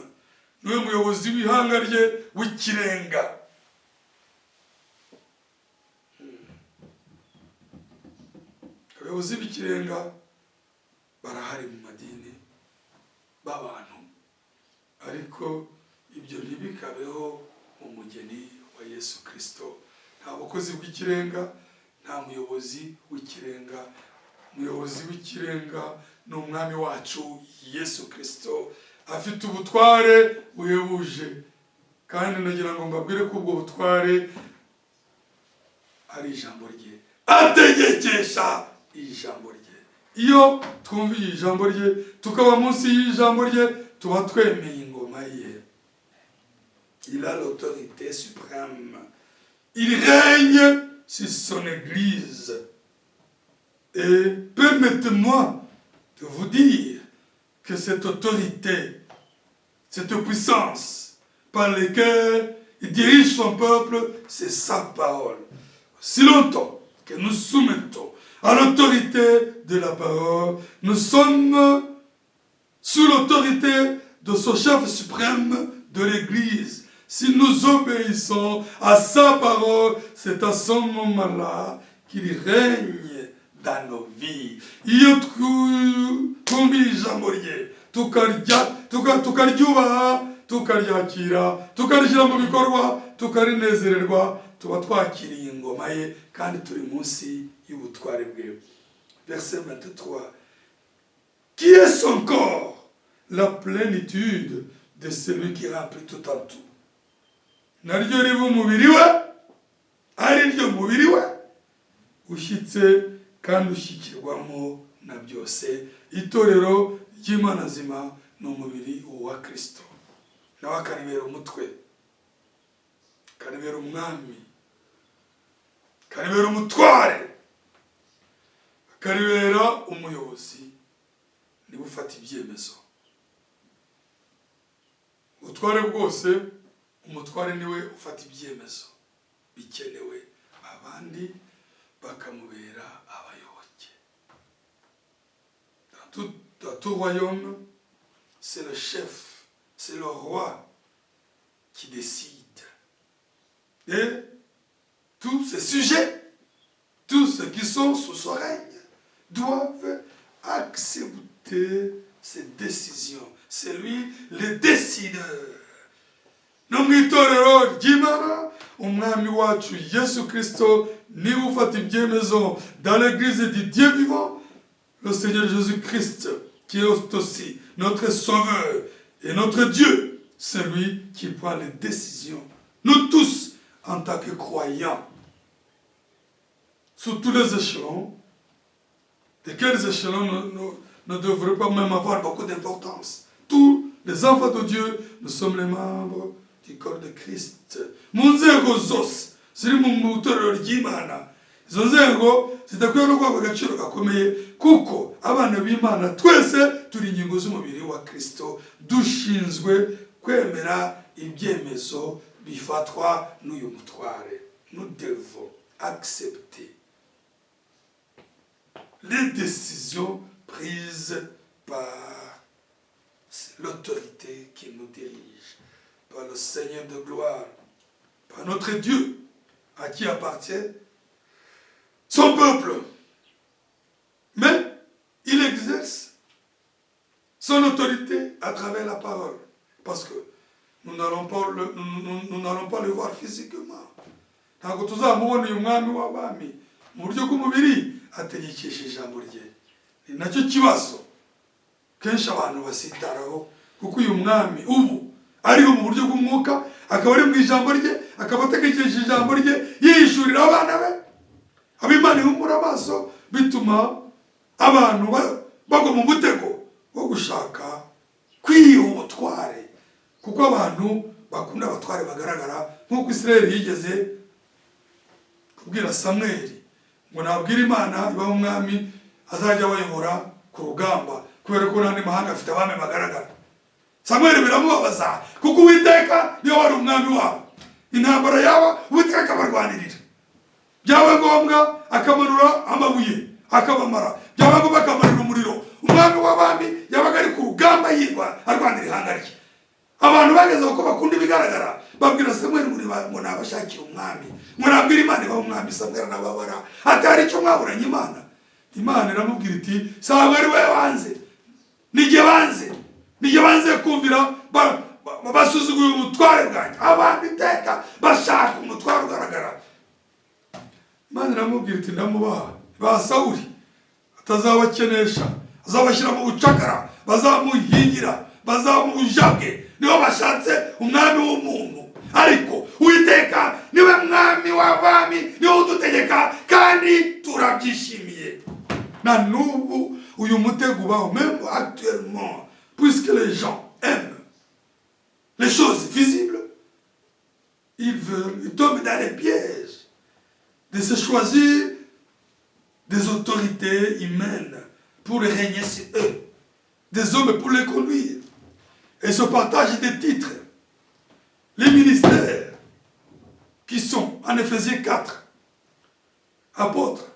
niwe muyobozi w'ihanga rye w'ikirenga. Abayobozi b'ikirenga barahari mu madini b'abantu, ariko ibyo ntibikabeho umugeni wa Yesu Kristo. Nta bakozi bw'ikirenga, nta muyobozi w'ikirenga. Umuyobozi w'ikirenga ni umwami wacu Yesu Kristo, afite ubutware buhebuje. Kandi nagira ngo mbabwire ko ubwo butware ari ijambo rye, ategekesha ijambo rye. Iyo twumviye ijambo rye tukaba munsi y'ijambo rye, tuba twemeye ingoma ye. Il a l'autorité suprême. Il règne sur son Église. Et permettez-moi de vous dire que cette autorité, cette puissance par laquelle il dirige son peuple, c'est sa parole. Si longtemps que nous soumettons à l'autorité de la parole, nous sommes sous l'autorité de ce chef suprême de l'Église. Si nous obéissons à sa parole, c'est à ce moment-là qu'il règne dans nos vies. Iyo twumvira ijambo rye tukaryubaha tukaryakira tukarishyira mu bikorwa tukarinezererwa tuba twakiriye ingoma ye kandi turi munsi y'ubutware bwe. Verset 23. Qui est son corps? La plénitude de celui qui remplit tout en tout. Naryo riba umubiri we, ari ryo mubiri we, ushyitse kandi ushyikirwamo na byose. Itorero ry'Imana nzima ni umubiri wa Kristo. Nawe akaribera umutwe, akaribera umwami, akaribera umutware, akaribera umuyobozi. Niba ufata ibyemezo. Ubutware bwose, umutware niwe ufata ibyemezo bikenewe, abandi bakamubera abayoboke. Dans tout royaume, c'est le chef, c'est le roi qui décide. Et tous ses sujets, tous ceux qui sont sous son règne, doivent accepter ses décisions. C'est lui le décideur. No mu itorero ry'Imana, umwami wacu Yesu Kristo niwe ufata ibyemezo. Dans l'église du Dieu vivant, le Seigneur Jésus-Christ, qui est aussi notre Sauveur et notre Dieu, c'est lui qui prend les décisions. Nous tous, en tant que croyants, sur tous les échelons, desquels échelons ne devraient pas même avoir beaucoup d'importance. Tous les enfants de Dieu, nous sommes les membres du corps de Christ. Mu nzego zose ziri mu itorero ry'Imana, izo nzego zidakwiye no guhabwa agaciro gakomeye, kuko abana b'Imana twese turi ingingo z'umubiri wa Kristo, dushinzwe kwemera ibyemezo bifatwa n'uyu mutware. Nous devons accepter les décisions prises par l'autorité qui nous dirige, par le Seigneur de gloire, par notre Dieu, à qui appartient son peuple. Mais il exerce son autorité à travers la parole, parce que nous n'allons pas le voir physiquement. Ntabwo tuzamubona uyu mwami w'abami mu buryo bw'umubiri ategekesha ijambo rye. Ni nacyo kibazo kenshi abantu basitaraho, kuko uyu mwami ubu ariho mu buryo bw'umwuka, akaba ari mu ijambo rye, akaba ategekesha ijambo rye, yishurira abana be. Ab'Imana ihumura amaso, bituma abantu bagwa mu mutego wo gushaka kwiha ubutware, kuko abantu bakunda abatware bagaragara, nk'uko Isirayeli yigeze kubwira Samweli ngo nabwira Imana ibaho umwami azajya bayobora ku rugamba, kubera ko n'andi mahanga afite abami bagaragara. Samweli biramubabaza, kuko Uwiteka niyo wari umwami wabo. Intambara yaba Uwiteka abarwanirira, byaba ngombwa akamanura amabuye akabamara, byaba ngombwa akamanura umuriro. Umwami w'abami yabaga ari ku rugamba yirwa arwanira ihanga rye. Abantu bageze ko bakunda ibigaragara, babwira Samweli ngo nabashakira umwami, ngo nabwira Imana ibaho umwami. Samweli nababara atari icyo mwaburanye Imana. Imana iramubwira iti sawa ari we wanze, nijye banze kumvira, basuzuguye umutware bwanjye. Abantu iteka bashaka umutware ugaragara. Imana iramubwira iti ndamubaha ba Sawuli, atazabakenesha, azabashyira mu bucakara, bazamuhigira, bazamujabwe. Nibo bashatse umwami w'umuntu, ariko Uwiteka niwe mwami w'abami, niwe udutegeka, kandi turabyishimiye. Na n'ubu uyu mutego ubaho, même actuellement, puisque les gens aiment les choses visibles, ils tombent dans les pièges de se choisir des autorités humaines pour régner sur eux, des hommes pour les conduire. Et se partagent des titres, les ministères qui sont en Éphésiens 4, apôtres,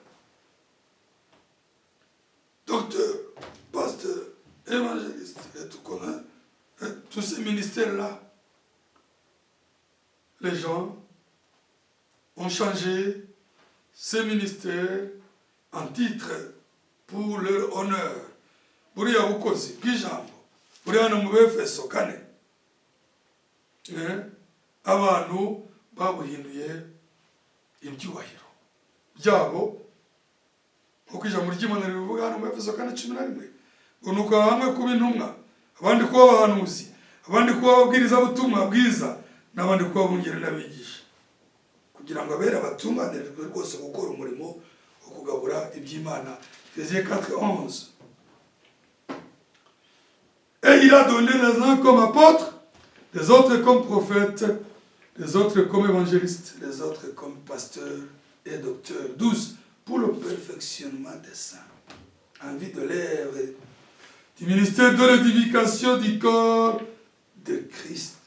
docteurs, pasteurs, évangélistes, et tout connaît, tous ces ministères-là, les gens ont changé ces ministères en titre pour leur honneur. Buriya bukozi bw'ijambo buri hano mu Befeso 4 abantu babuhinduye ibyubahiro byabo uko ijambo ry'Imana rivuga hano mu Befeso 4:11 ngo nuko bamwe kuba intumwa, abandi kuba abahanuzi, abandi kuba ababwirizabutumwa bwiza, n'abandi kuba abungeri n'abigisha, kugira ngo abera batunganirizwe rwose gukora umurimo wo kugabura iby'Imana. Ephésiens 4:11. Et il a donné les uns comme apôtres, les autres comme prophètes, les autres comme évangélistes, les autres comme pasteurs et docteurs. 12. Pour le perfectionnement des saints, en vue de l'œuvre du ministère de l'édification du corps de Christ.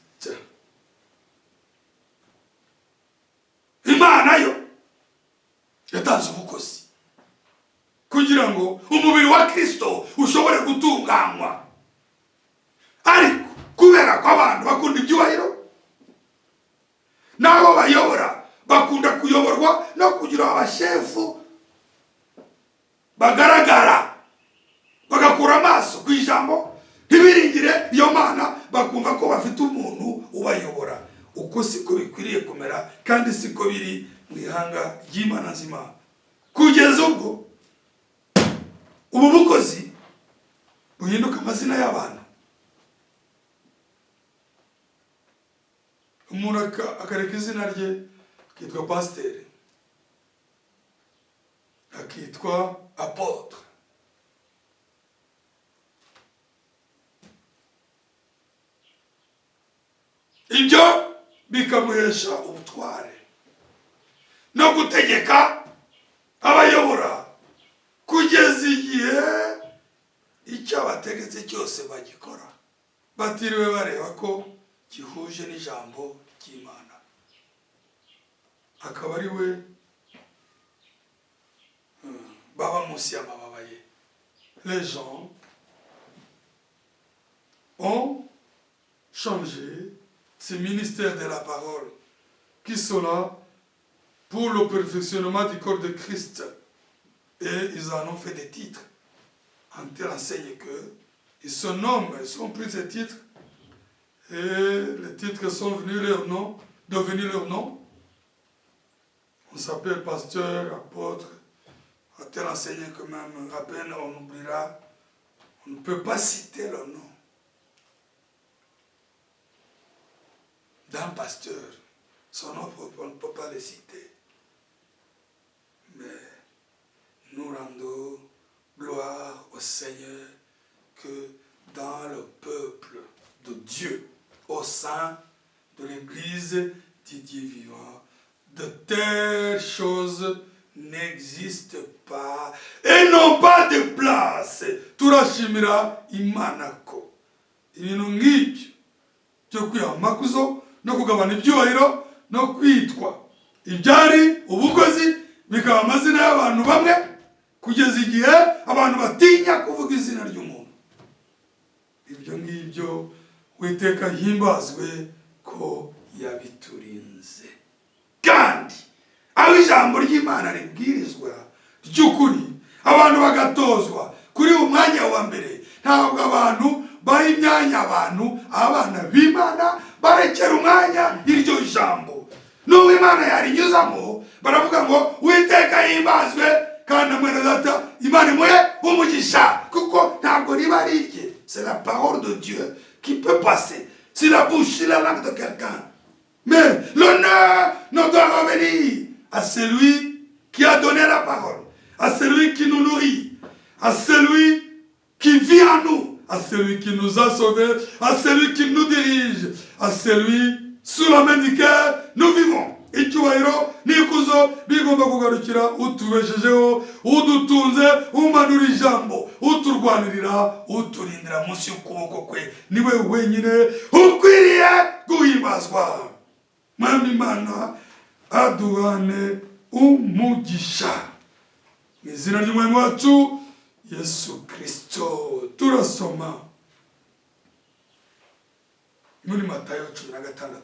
Imana yo yatanze ubukozi kugira ngo umubiri wa Kristo ushobore gutunganywa. Ariko kubera ko abantu bakunda ibyubahiro, nabo bayobora bakunda kuyoborwa no kugira abashefu bagaragara, bagakura amaso ku ijambo, ntibiringire iyo Mana, bakumva ko bafite umuntu ubayobora. Uko siko bikwiriye kumera, kandi siko biri mu ihanga ry'Imana nzima. Kugeza ubwo ubu bukozi buhinduka amazina y'abantu. Umuntu akareka izina rye akitwa pasiteri, akitwa apôtre, ibyo bikamuhesha ubutware no gutegeka abayobora kugeza igihe icyo abategetse cyose bagikora, batiriwe bareba ko gihuje n'ijambo ry'Imana. Akaba ari we baba munsi y'amababa ye. Les gens ont changé ces ministères de la parole qui sont là pour le perfectionnement du corps de Christ, et ils en ont fait des titres en telle enseigne que ils se nomment, ils ont pris ces titres et les titres sont devenus leur nom. On s'appelle pasteur, apôtre, en telle enseigne que même à peine on oubliera, on ne peut pas citer leur nom. D'un pasteur, son nom, on ne peut pas le citer. Mais nous rendons gloire au Seigneur que dans le peuple de Dieu, au sein de l'Église du Dieu vivant, de telles choses n'existent pas et n'ont pas de place. Turashimira Imana ko ibintu nk'ibyo byo kwihamakuzo no kugabana ibyubahiro no kwitwa ibyari ubukozi bikaba amazina y'abantu bamwe, kugeza igihe abantu batinya kuvuga izina ry'umuntu. Ibyo ngibyo Uwiteka himbazwe ko yabiturinze. Kandi aho ijambo ry'Imana ribwirizwa ry'ukuri, abantu bagatozwa kuri umwanya wa mbere, ntabwo abantu baha imyanya abantu, abana b'Imana barekera umwanya iryo jambo. N'uwo Imana yarinyuzamo baravuga ngo Uwiteka himbazwe, kandi mwene data Imana imuhe umugisha, kuko ntabwo riba ari irye. C'est la parole de Dieu qui peut passer sur la bouche, sur la langue de quelqu'un. Mais l'honneur ne doit revenir à celui qui a donné la parole, à celui qui nous nourrit, à celui qui vit en nous, à celui qui nous a sauvés, à celui qui nous dirige, à celui sous la main duquel nous vivons. Icyubahiro n'ikuzo bigomba kugarukira utubeshejeho, udutunze, umanura ijambo, uturwanirira, uturindira munsi y'ukuboko kwe. Niwe wenyine ukwiriye guhimbazwa. Mwami Imana aduhane umugisha. Mu izina ry'Umwami wacu Yesu Kristo. Turasoma muri Matayo 16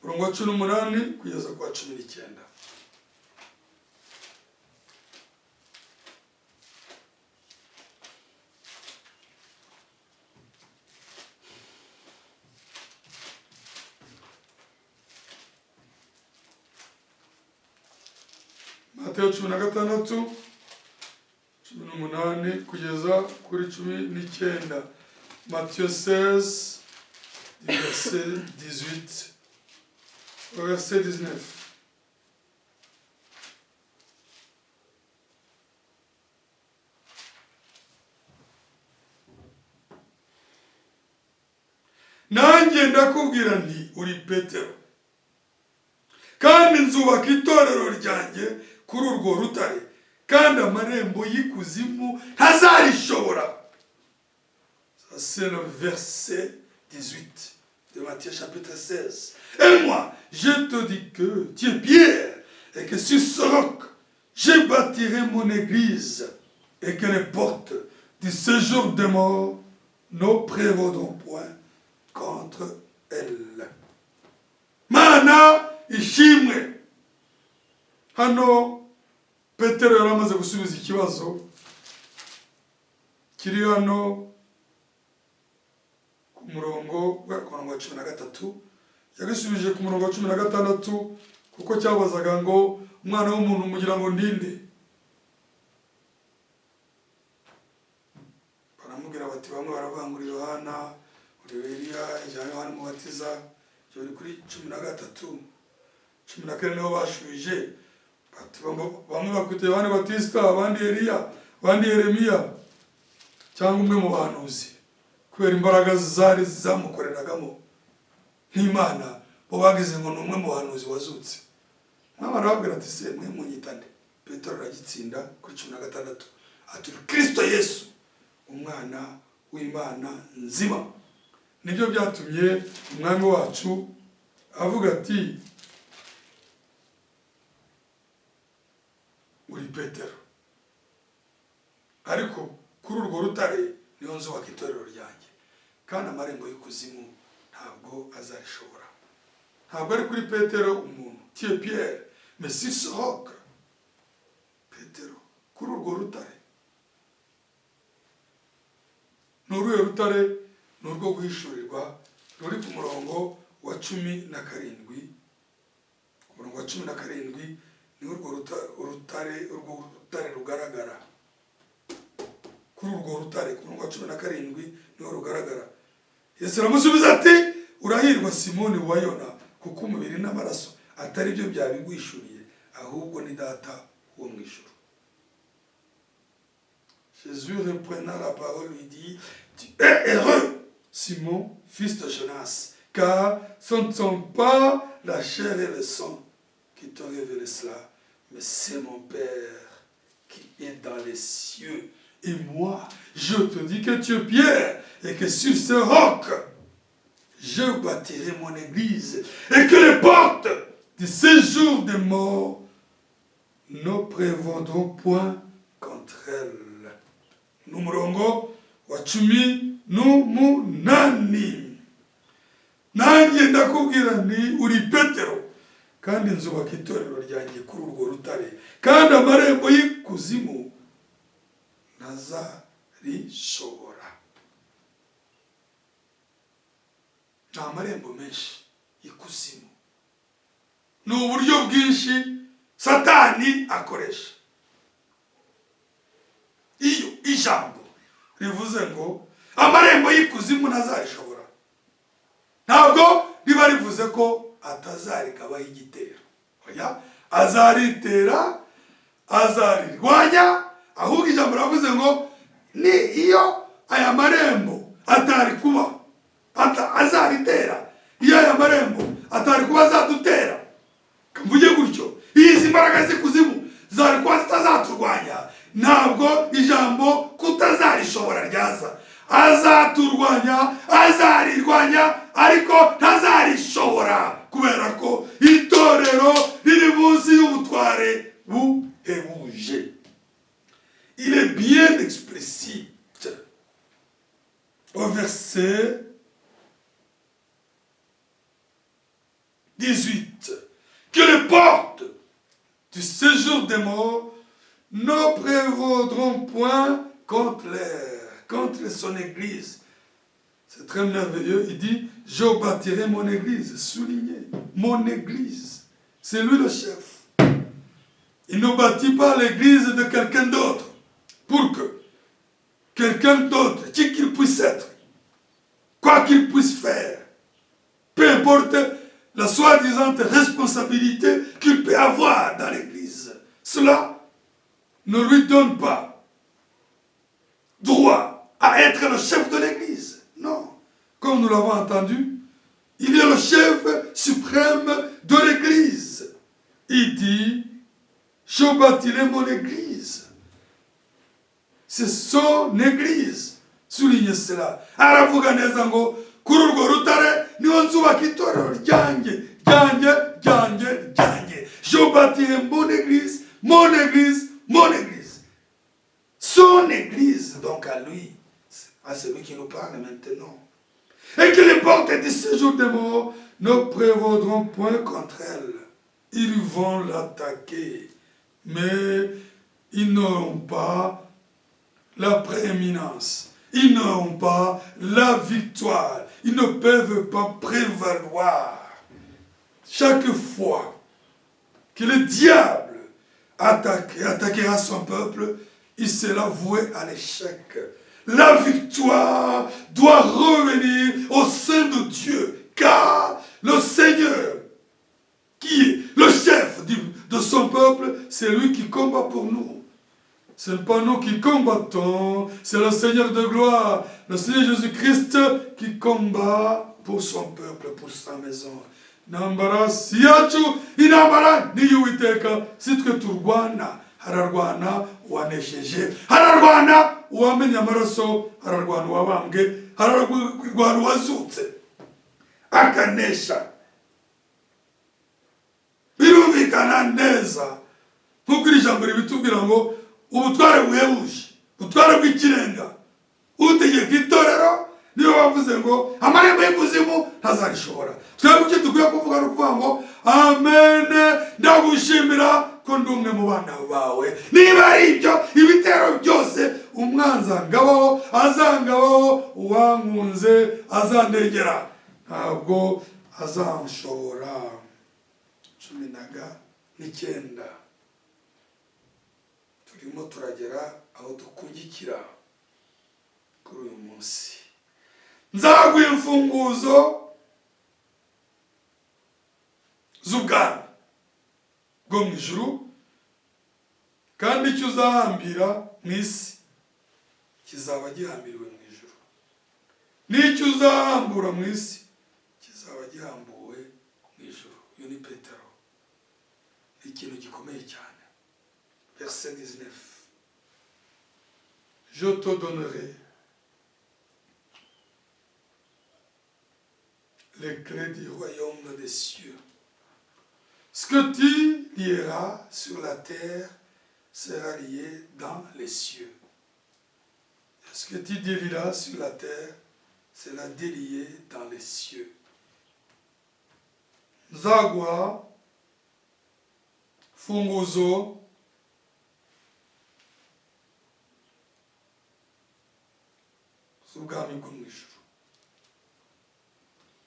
umurongo wa 18 kugeza kwa 19. Matayo 16 18 kugeza kuri 19. Matthieu 16 verset 18 au verset 19. Nanjye ndakubwira nti uri Petero, kandi nzubaka itorero ryanjye kuri urwo rutare, kandi amarembo y'ikuzimu ntazarishobora. C'est le verset 18 de Matthieu chapitre 16. Et moi, je te dis que tu es Pierre, et que sur ce roc, je bâtirai mon église, et que les portes du séjour des morts ne prévaudront point contre elle. Mana ishimwe. Hano Petero yaramaze gusubiza ikibazo kiri hano ku murongo wa 13, yagisubije ku murongo wa 16 kuko cyabazaga ngo umwana w'umuntu mugira ngo ndinde. Baramubwira bati bamwe baravangura Yohana, uri Eliya, Yohana Umubatiza, cyo kuri 13 14 niho bashubije bati bamwe bakwite Yohana Batista, abandi Eliya, abandi Yeremiya, cyangwa umwe mu bahanuzi, kubera imbaraga zari zamukoreragamo nk'Imana. Bo bagize ngo numwe mu bahanuzi wazutse. N'abarabwira ati se mwe munyitande. Petero aragitsinda kuri 16 ati Kristo Yesu umwana w'Imana nzima. Nibyo byatumye umwami wacu avuga ati uri Petero, ariko kuri urwo rutare niho nzubaka itorero ryanjye, kandi amarembo y'ikuzimu ntabwo azarishobora. Ntabwo ari kuri Petero umuntu, tu es Pierre, mais sur ce roc, Petero, kuri urwo rutare. N'uruhe rutare? N'urwo guhishurirwa ruri ku murongo wa 17. Ku murongo wa 17 ni urwo rutare rugaragara. Kuri urwo rutare ku murongo wa 17 niho rugaragara. Yesu aramusubiza ati urahirwa Simoni wa Yona, kuko umubiri n'amaraso atari byo byabigwishuriye, ahubwo ni data wo mu ijuru. Jésus reprenant la parole lui dit, tu es heureux Simon, fils de Jonas, car ce ne sont pas la chair et le sang qui t'ont révélé cela, mais c'est mon Père qui est dans les cieux. Et moi, je te dis que tu es Pierre, et que sur ce roc, je bâtirai mon église, et que les portes du séjour des morts ne prévaudront point contre elle. Numurongo wa 18. Nanjye ndakubwira nti uri Petero, kandi nzubaka itorero ryanjye kuri urwo rutare, kandi amarembo y'ikuzimu ntazarishobora. Nta marembo menshi y'ikuzimu. Ni uburyo bwinshi Satani akoresha. Iyo ijambo rivuze ngo amarembo y'ikuzimu ntazarishobora, ntabwo riba rivuze ko atazarikabaho igitero. Oya, azaritera, azarirwanya, ahubwo ijambo ravuze ngo ni iyo aya marembo atari kuba azaritera, iyo aya marembo atari kuba azadutera, kamvuge gutyo, izi mbaraga z'ikuzimu zari kuba zitazaturwanya, ntabwo ijambo kutazarishobora ryaza. Azaturwanya, azarirwanya, ariko ntazarishobora, kubera ko itorero riri munsi y'ubutware buhebuje. Il est bien explicite au verset 18 que les portes du séjour des morts ne prévaudront point contre son église. C'est très merveilleux. Il dit, je bâtirai mon église. Souligné, mon église. C'est lui le chef. Il ne bâtit pas l'église de quelqu'un d'autre pour que quelqu'un d'autre, qui qu'il puisse être, quoi qu'il puisse faire, peu importe la soi-disant responsabilité qu'il peut avoir dans l'église, cela ne lui donne pas droit à être le chef de l'église. Non. Comme nous l'avons entendu, il est le chef suprême de l'église. Il dit, je bâtirai mon église. C'est son église. Soulignez cela. Aravuga neza ngo kuri urwo rutare niho nzubaka itorero ryanjye. Je bâtirai mon église, mon église, mon église. Son église, donc à lui, à celui qui nous parle maintenant. Et que les portes du séjour des morts ne prévaudront point contre elle. Ils vont l'attaquer, mais ils n'auront pas la prééminence. Ils n'auront pas la victoire. Ils ne peuvent pas prévaloir. Chaque fois que le diable attaquera son peuple, il sera voué à l'échec. La victoire doit revenir au sein de Dieu, car le Seigneur, qui est le chef de son peuple, c'est lui qui combat pour nous. Ce n'est pas nous qui combattons, c'est le Seigneur de gloire, le Seigneur Jésus-Christ qui combat pour son peuple, pour sa maison. Nambara siyachu inambara niyuwiteka sitwe turwana, hararwana uwanesheje, hararwana uwamenye amaraso, hararwana uwabambwe, hararwana uwazutse akanesha. Birumvikana neza nk'uko iri jambo ribitubwira ngo ubutware buhebuje, ubutware bw'ikirenga, utegeka itorero niyo bavuze ngo amarembo y'ikuzimu ntazarishobora. Twebwe icyo dukwiye kuvuga ni ukuvuga ngo amen, ndagushimira ko ndi umwe mu bana bawe. Niba ari ibyo ibitero byose umwanzi angabaho, azangabaho, uwankunze azandegera, ntabwo azanshobora. 19 turimo turagera aho dukungikira kuri uyu munsi. Nzaguha imfunguzo z'ubwami bwo mu ijuru, kandi icyo uzahambira mu isi kizaba gihambiriwe mu ijuru, n'icyo uzahambura mu isi kizaba gihambuwe mu ijuru. Uyu ni Petero. Ni ikintu gikomeye cyane. Verset 19. Je te donnerai les clés du royaume des cieux. Ce que tu lieras sur la terre sera lié dans les cieux. Ce que tu délieras sur la terre sera délié dans les cieux. Nzaguha funguzo z'ubwami bwo mu ijuru.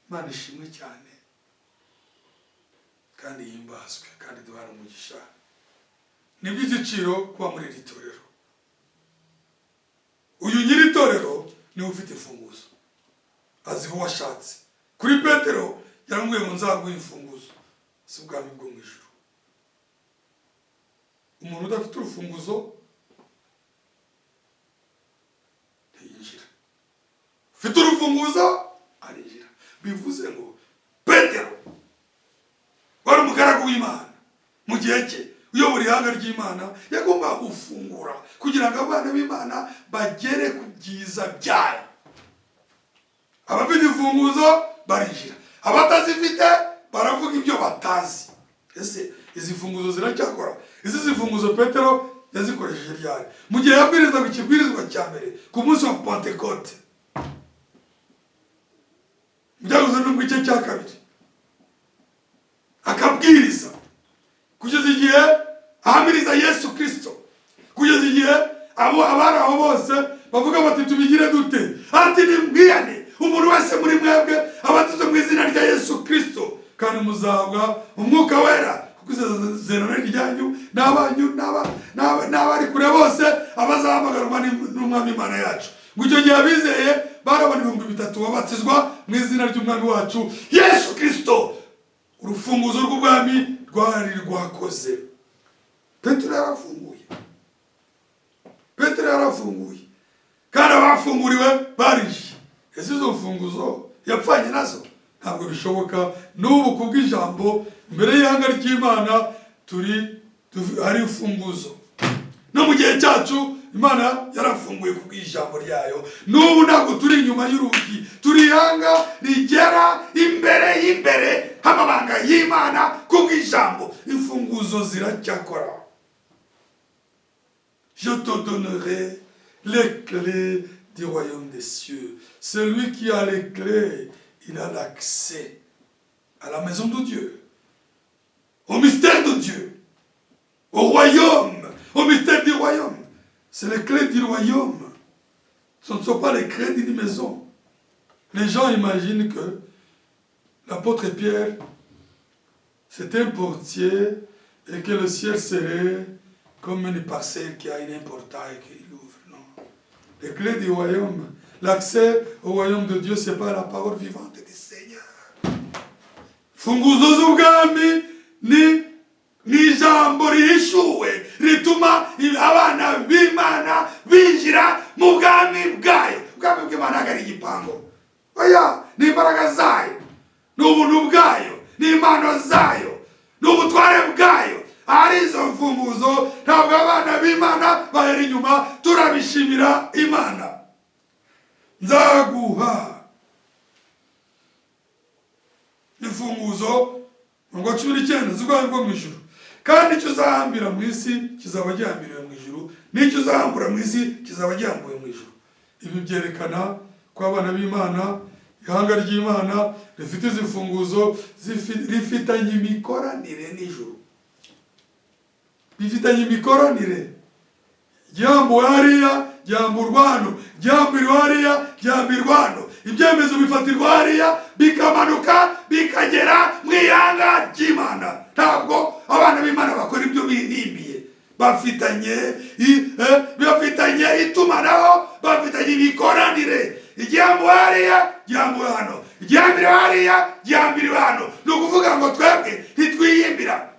Imana ishimwe cyane kandi yimbazwe kandi duhana umugisha. Ni iby'igiciro kuba muri iri torero. Uyu nyiri itorero niwe ufite imfunguzo, azi aho washatse. Kuri Petero yaramubwiye ngo nzaguha imfunguzo z'ubwami bwo mu ijuru. Umuntu udafite urufunguzo ntiyinjira, ufite urufunguzo arinjira. Bivuze ngo Petero w'imana mu gihe cye uyobora ihanga ry'imana yagombaga gufungura kugira ngo abana b'imana bagere ku byiza byayo. Abafite imfunguzo barinjira, abatazifite baravuga ibyo batazi. Ese izi mfunguzo ziracyakora? Izi zifunguzo Petero yazikoresheje ryari? Mu gihe yabwirizaga ikibwirizwa cya mbere ku munsi wa Pentekote, byaguze no mu gice cya kabiri, akabwiriza kugeza igihe ahamiriza Yesu Kristo, kugeza igihe abari aho bose bavuga bati tubigire dute? Ati nimbwiyane umuntu wese muri mwebwe abatizwe mu izina rya Yesu Kristo, kandi muzahabwa umwuka wera, kuko isezerano ryanyu n'abanyu n'abari kure bose abazahamagarwa n'umwami Imana yacu. Ngo icyo gihe abizeye barabona 3,000 babatizwa mu izina ry'umwami wacu Yesu Kristo. Urufunguzo rw'ubwami rwari rwakoze. Petero yarafunguye kandi abafunguriwe barishe. Ese izo mfunguzo yapfanye nazo? Ntabwo bishoboka. N'ubu kubw'ijambo imbere y'ihanga ry'Imana hari imfunguzo. No mu gihe cyacu Imana yarafunguye kubw'ijambo ryayo. N'ubu ntabwo turi inyuma y'urugi, turi ihanga rigera imbere amabanga y'Imana kubw'ijambo. Imfunguzo ziracyakora. Je te donnerai les clés du royaume des cieux. Celui qui a les clés, il a l'accès à la maison de Dieu, au mystère de Dieu, au royaume, au mystère du royaume. C'est les clés du royaume. Ce ne sont pas les clés d'une maison. Les gens imaginent que l'apôtre Pierre, c'était un portier et que le ciel serait comme une parcelle qui a un portail qu'il ouvre. Non. Les clés du royaume, l'accès au royaume de Dieu, ce n'est pas la parole vivante du Seigneur. Funguzo z'ubwami ni ijambo rihishuwe rituma abana b'Imana binjira mu bwami bwayo. Ubwami bw'Imana ntabwo ari igipango. Oya, ni imbaraga zayo, ni ubuntu bwayo, ni impano zayo, ni ubutware bwayo. Ari izo mfunguzo ntabwo abana b'Imana bahera inyuma, turabishimira Imana. Nzaguha imfunguzo ngo 19 z'ubwami bwo mu ijuru, kandi icyo uzahambira mu isi kizaba gihambiriwe mu ijuru, n'icyo uzahambura mu isi kizaba gihambuwe mu ijuru. Ibi byerekana ko abana b'Imana, ihanga ry'Imana rifite izi mfunguzo rifitanye imikoranire n'ijuru. Bifitanye imikoranire. Gihambuwe hariya, gihamburwa hano, gihambiriwe hariya, gihambirwa hano. Ibyemezo bifatirwa hariya bikamanuka bikagera mu ihanga ry'Imana. Ntabwo abana b'Imana bakora ibyo birimbiye. Bafitanye itumanaho, bafitanye imikoranire. Igihambuwe hariya, gihambuwe hano, igihambiriwe hariya, gihambiriwe hano. Ni ukuvuga ngo twebwe ntitwiyimbira.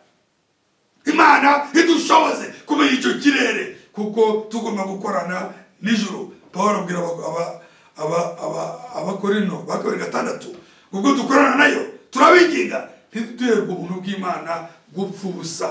Imana idushoboze kumenya icyo kirere, kuko tugomba gukorana n'ijuru. Pawulo abwira abakorino bakabiri 6, ubwo dukorana nayo turabinginga ntiduherwe ubuntu bw'Imana gupfa ubusa.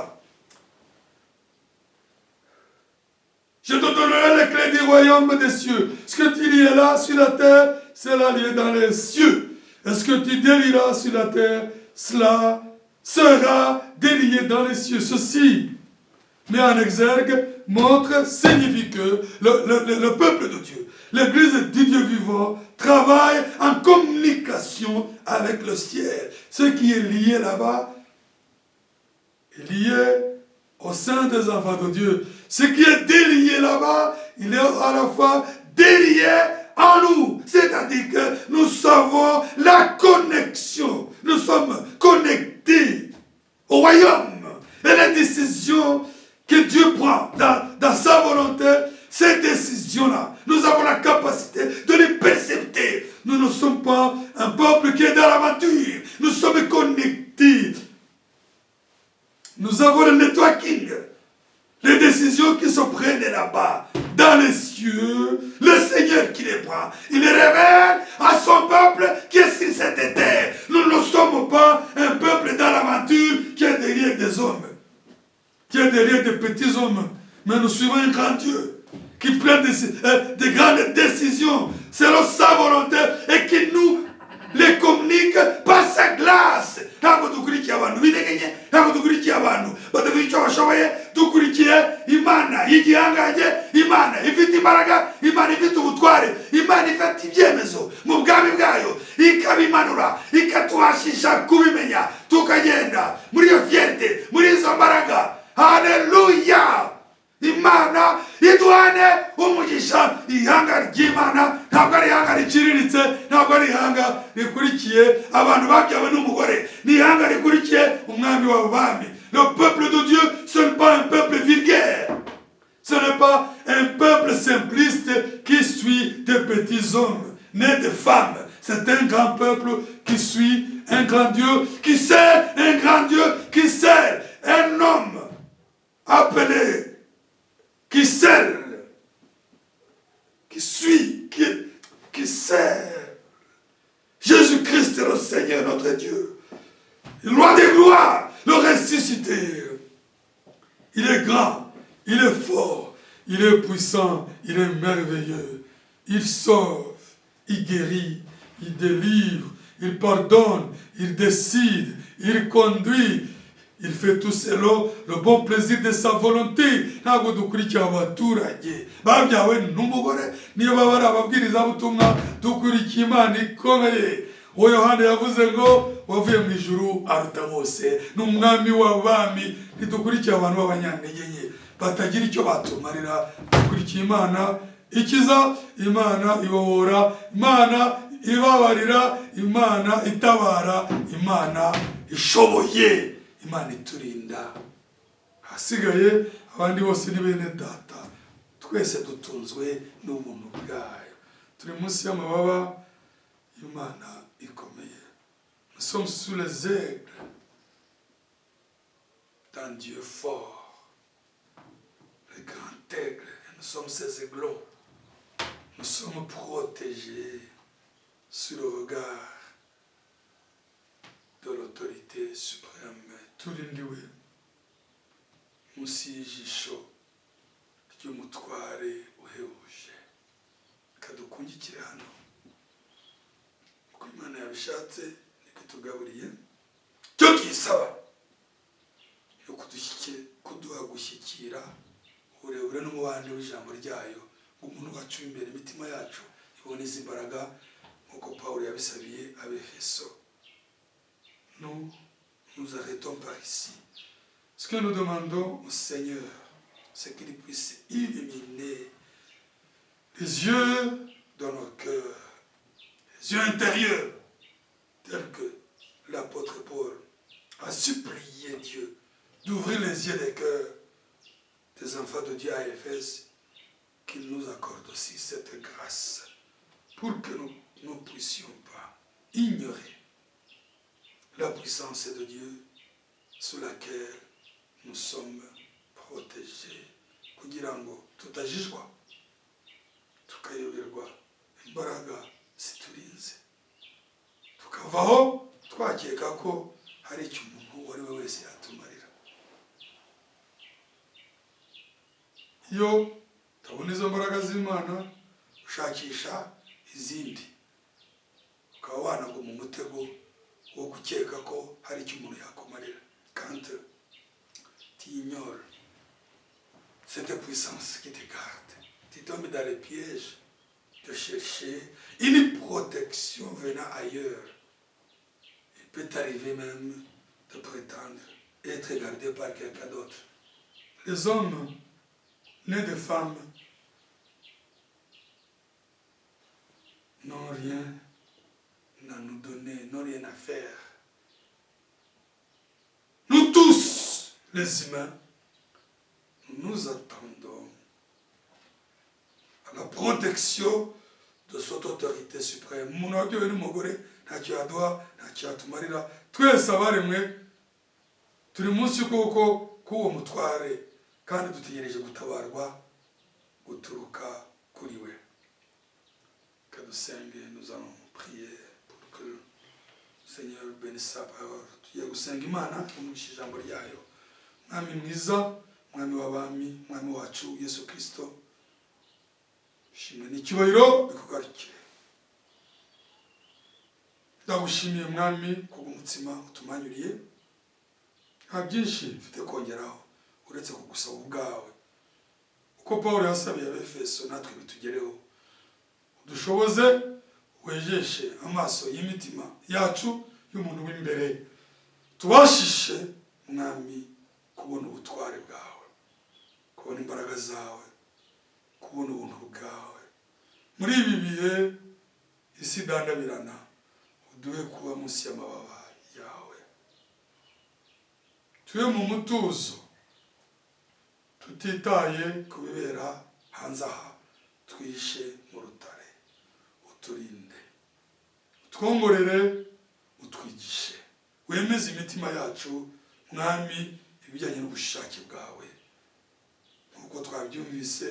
Je te donnerai les clés du royaume des cieux. Ce que tu lies là sur la terre, cela lié dans les cieux. Et ce que tu délieras sur la terre, cela sera délié dans les cieux. Ceci, mais en exergue, signifie que le peuple de Dieu, l'Église du Dieu vivant, travaille en communication avec le ciel. Ce qui est lié là-bas est lié au sein des enfants de Dieu. Ce qui est délié là-bas, il est à la fois délié en nous. C'est-à-dire que nous savons la connexion. Nous sommes connectés au royaume. Et les décisions que Dieu prend dans sa volonté, ces décisions-là, nous avons la capacité de les percepter. Nous ne sommes pas un peuple qui est dans l'aventure. Nous sommes connectés. Nous avons le networking. Les décisions qui se prennent là-bas, dans les cieux, le Seigneur qui les prend. Il les révèle à son peuple qui est sur cette terre. Nous ne sommes pas un peuple dans l'aventure qui est derrière hommes, qui est derrière des petits hommes, mais nous suivons un grand Dieu qui prend des grandes décisions selon sa volonté et qui nous les communique par sa glace. Ntabwo dukurikiye abantu b'integenye, ntabwo dukurikiye abantu batagira icyo bashoboye, dukurikiye Imana y'igihangange, Imana ifite imbaraga, Imana ifite ubutware, Imana ifite ibyemezo mu bwami bwayo, ikabimanura, ikatubashisha kubimenya, tukagenda muri iyo fierté, muri izo mbaraga. Haleluya! Imana iduhane umugisha. Ihanga ry'Imana ntabwo ari ihanga riciriritse, ntabwo ari ihanga rikurikiye abantu babyawe n'umugore, ni ihanga rikurikiye umwami w'abami. Le peuple de Dieu, ce n'est pas un peuple vulgaire, ce n'est pas un peuple simpliste qui suit des petits hommes nés de femmes. C'est un grand peuple qui suit un grand Dieu, qui sert un grand Dieu, qui sert un homme appelé, qui scelle, qui suit, qui sert Jésus-Christ le Seigneur notre Dieu, le roi des gloires, le ressuscité. Il est grand, il est fort, il est puissant, il est merveilleux. Il sauve, il guérit, il délivre, il pardonne, il décide, il conduit. Il fait tout selon le bon plaisir de sa volonté. Ntabwo dukurikiye abaturage babyawe n'umugore, niyo baba ari ababwirizabutumwa, dukurikiye Imana ikomeye. Uwo Yohana yavuze ngo wavuye mu ijuru aruta bose, n'umwami w'abami. Ntidukurikiye abantu b'abanyantege nke batagira icyo batumarira, dukurikiye Imana ikiza, Imana ibohora, Imana ibabarira, Imana itabara, Imana ishoboye, Imana iturinda. Hasigaye abandi bose ni bene data, twese dutunzwe n'ubuntu bwayo, turi munsi y'amababa y'Imana ikomeye. Nous sommes sous les aigles d'un Dieu fort, le grand aigle, nous sommes ces aiglons. Nous sommes protégés sur le regard de l'autorité suprême. Turindiwe munsi y'ijisho ry'umutware uhebuje. Kadukungikire hano uko Imana yabishatse, niko itugaburiye. Cyo tuyisaba yo kuduha gushyikira uburebure n'umubande w'ijambo ryayo, umuntu wacu imbere imitima yacu ibona izi mbaraga nk'uko Pawulo yabisabiye Abefeso. Nous arrêtons par ici. Ce que nous demandons au Seigneur, c'est qu'il puisse illuminer les yeux dans nos cœurs, les yeux intérieurs, tels que l'apôtre Paul a supplié Dieu d'ouvrir les yeux des cœurs des enfants de Dieu à Éphèse, qu'il nous accorde aussi cette grâce pour que nous ne puissions pas ignorer la puissance de Dieu sous laquelle nous sommes protégés, kugira ngo tutajijwa tukayoberwa imbaraga ziturinze, tukavaho twakeka ko hari icyo umuntu uwo ari we wese yatumarira. Iyo tubona izo mbaraga z'Imana, ushakisha izindi, ukaba wanagwa mu mutego wo gukeka ko hari icyo umuntu yakumarira. Quand tu ignores cette puissance qui te garde, tu tombes dans les pièges de chercher une protection venant ailleurs. Il peut t'arriver même de prétendre être gardé par quelqu'un d'autre. Les hommes nés de femmes n'ont rien à nous donner, n'ont rien à faire. Nous tous, les humains, nous attendons à la protection de cette autorité suprême. Umuntu wabyawe n'umugore ntacyo yaduha, ntacyo yatumarira. Twese abaremwe turi munsi y'ukuboko k'uwo mutware, kandi dutegereje gutabarwa guturuka kuri we. Kadusenge, nous allons prier pour que le Seigneur bénisse sa parole. Tugiye gusenga Imana, umugisha ijambo ryayo. mwami mwiza, mwami w'abami, mwami wacu Yesu Kristo, shimwe n'icyubahiro bikugarukire. Ndagushimiye mwami kubw'umutsima utumanyuriye, nta byinshi mfite kongeraho uretse kugusaba ubwawe. Uko Pawulo yasabiye Abefeso natwe bitugereho, udushoboze wejeshe amaso y'imitima yacu y'umuntu w'imbere, tubashishe mwami kubona ubutware bwawe, kubona imbaraga zawe, kubona ubuntu bwawe. Muri ibi bihe isi dandabirana, uduhe kuba munsi y'amababa yawe, tube mu mutuzo, tutitaye kubibera hanze aha, twishe mu rutare. Uturinde, utwongorere, utwigishe, wemeze imitima yacu mwami ibijyanye n'ubushake bwawe. Nk'uko twabyumvise,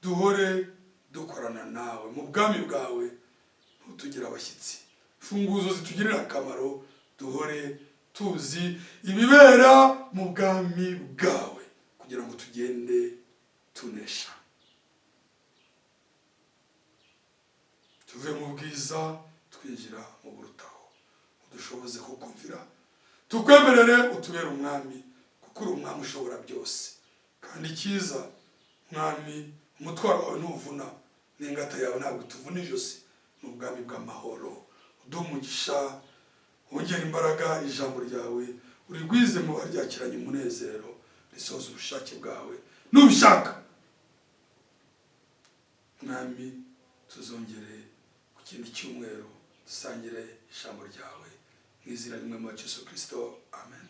duhore dukorana nawe mu bwami bwawe, ntutugire abashyitsi. Imfunguzo zitugirira akamaro, duhore tuzi ibibera mu bwami bwawe, kugira ngo tugende tunesha. Tuve mu bwiza twinjira mu burutaho, udushoboze kukumvira, tukwemerere utubere umwami, kuko uri umwami ushobora byose. Kandi icyiza mwami, umutwaro wawe ntuvuna, n'ingata yawe ntabwo tuvuna ijosi. Ni ubwami bw'amahoro. Uduhe umugisha, wongere imbaraga ijambo ryawe, urigwize mu baryakiranye umunezero, risohoze ubushake bwawe. Nubishaka mwami, tuzongere ku kindi cyumweru dusangire ijambo ryawe, mu izina rimwe mu Yesu Kristo, amen.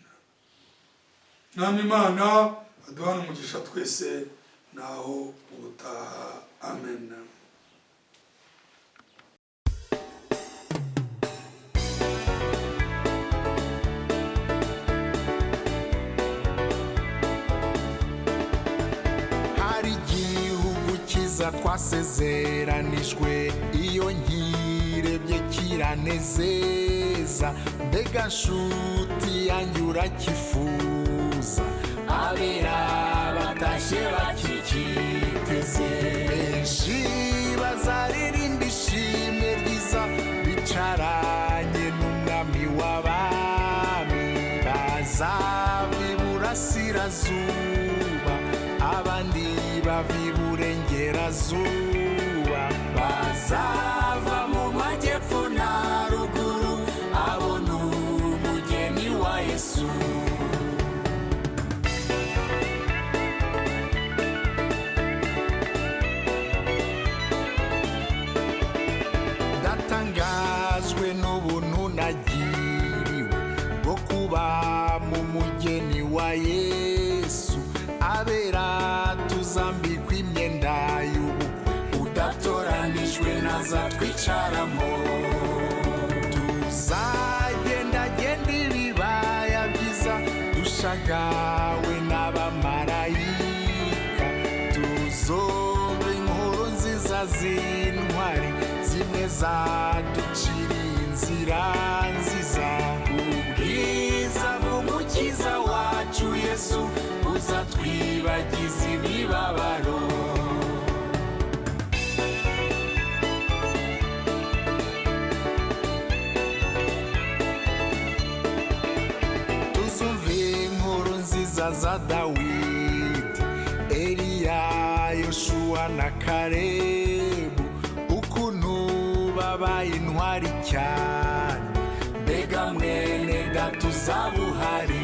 Mwami Imana aduhane umugisha twese, naho ubutaha, amen. Twasezeranijwe, iyo nkirebye kiranezeza, mbega nshuti yanjye urakifuza, abera batashye bakikiteze, benshi bazaririmba ishimwe ryiza, bicaranye n'umwami w'abami, bazava iburasirazuba, abandi bava iburengerazuba, bazava mu majyepfo na ruguru, abo ni umugeni wa Yesu. Ndatangajwe n'ubuntu nagiriwe bwo kuba mu mugeni wa Yesu, abera tuzambikwa imyenda y'ubukwe, udatoranijwe naza twicaramo, tuzagendagenda ibibaya byiza, dushagawe n'abamarayika, tuzumva inkuru nziza z'intwari, zimwe zaduciriye inzira nziza. Ubwiza bw'umukiza wacu Yesu uzatwibagiza imibabaro. Tuzumve inkuru nziza za Dawidi, Eliya, Yoshuwa na Kalebu, ukuntu babaye intwari cyane, mbega mwene data uzaba uhari.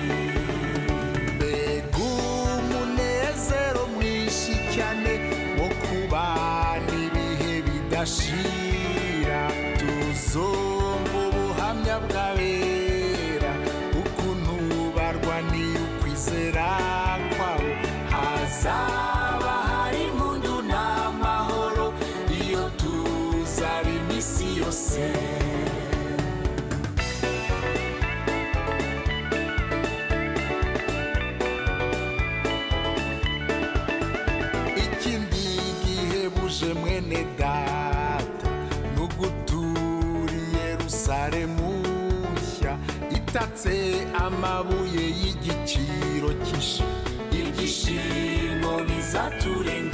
Shira tuzumva ubuhamya bw'abera, ukuntu barwaniye ukwizera kwabo, hazaba hari impundu n'amahoro, iyo tuzaba iminsi yose. Ikindi gihebuje mwene data, n'ugutura Yerusalemu nshya, itatse amabuye y'igiciro byinshi ibyishimo bizaturenga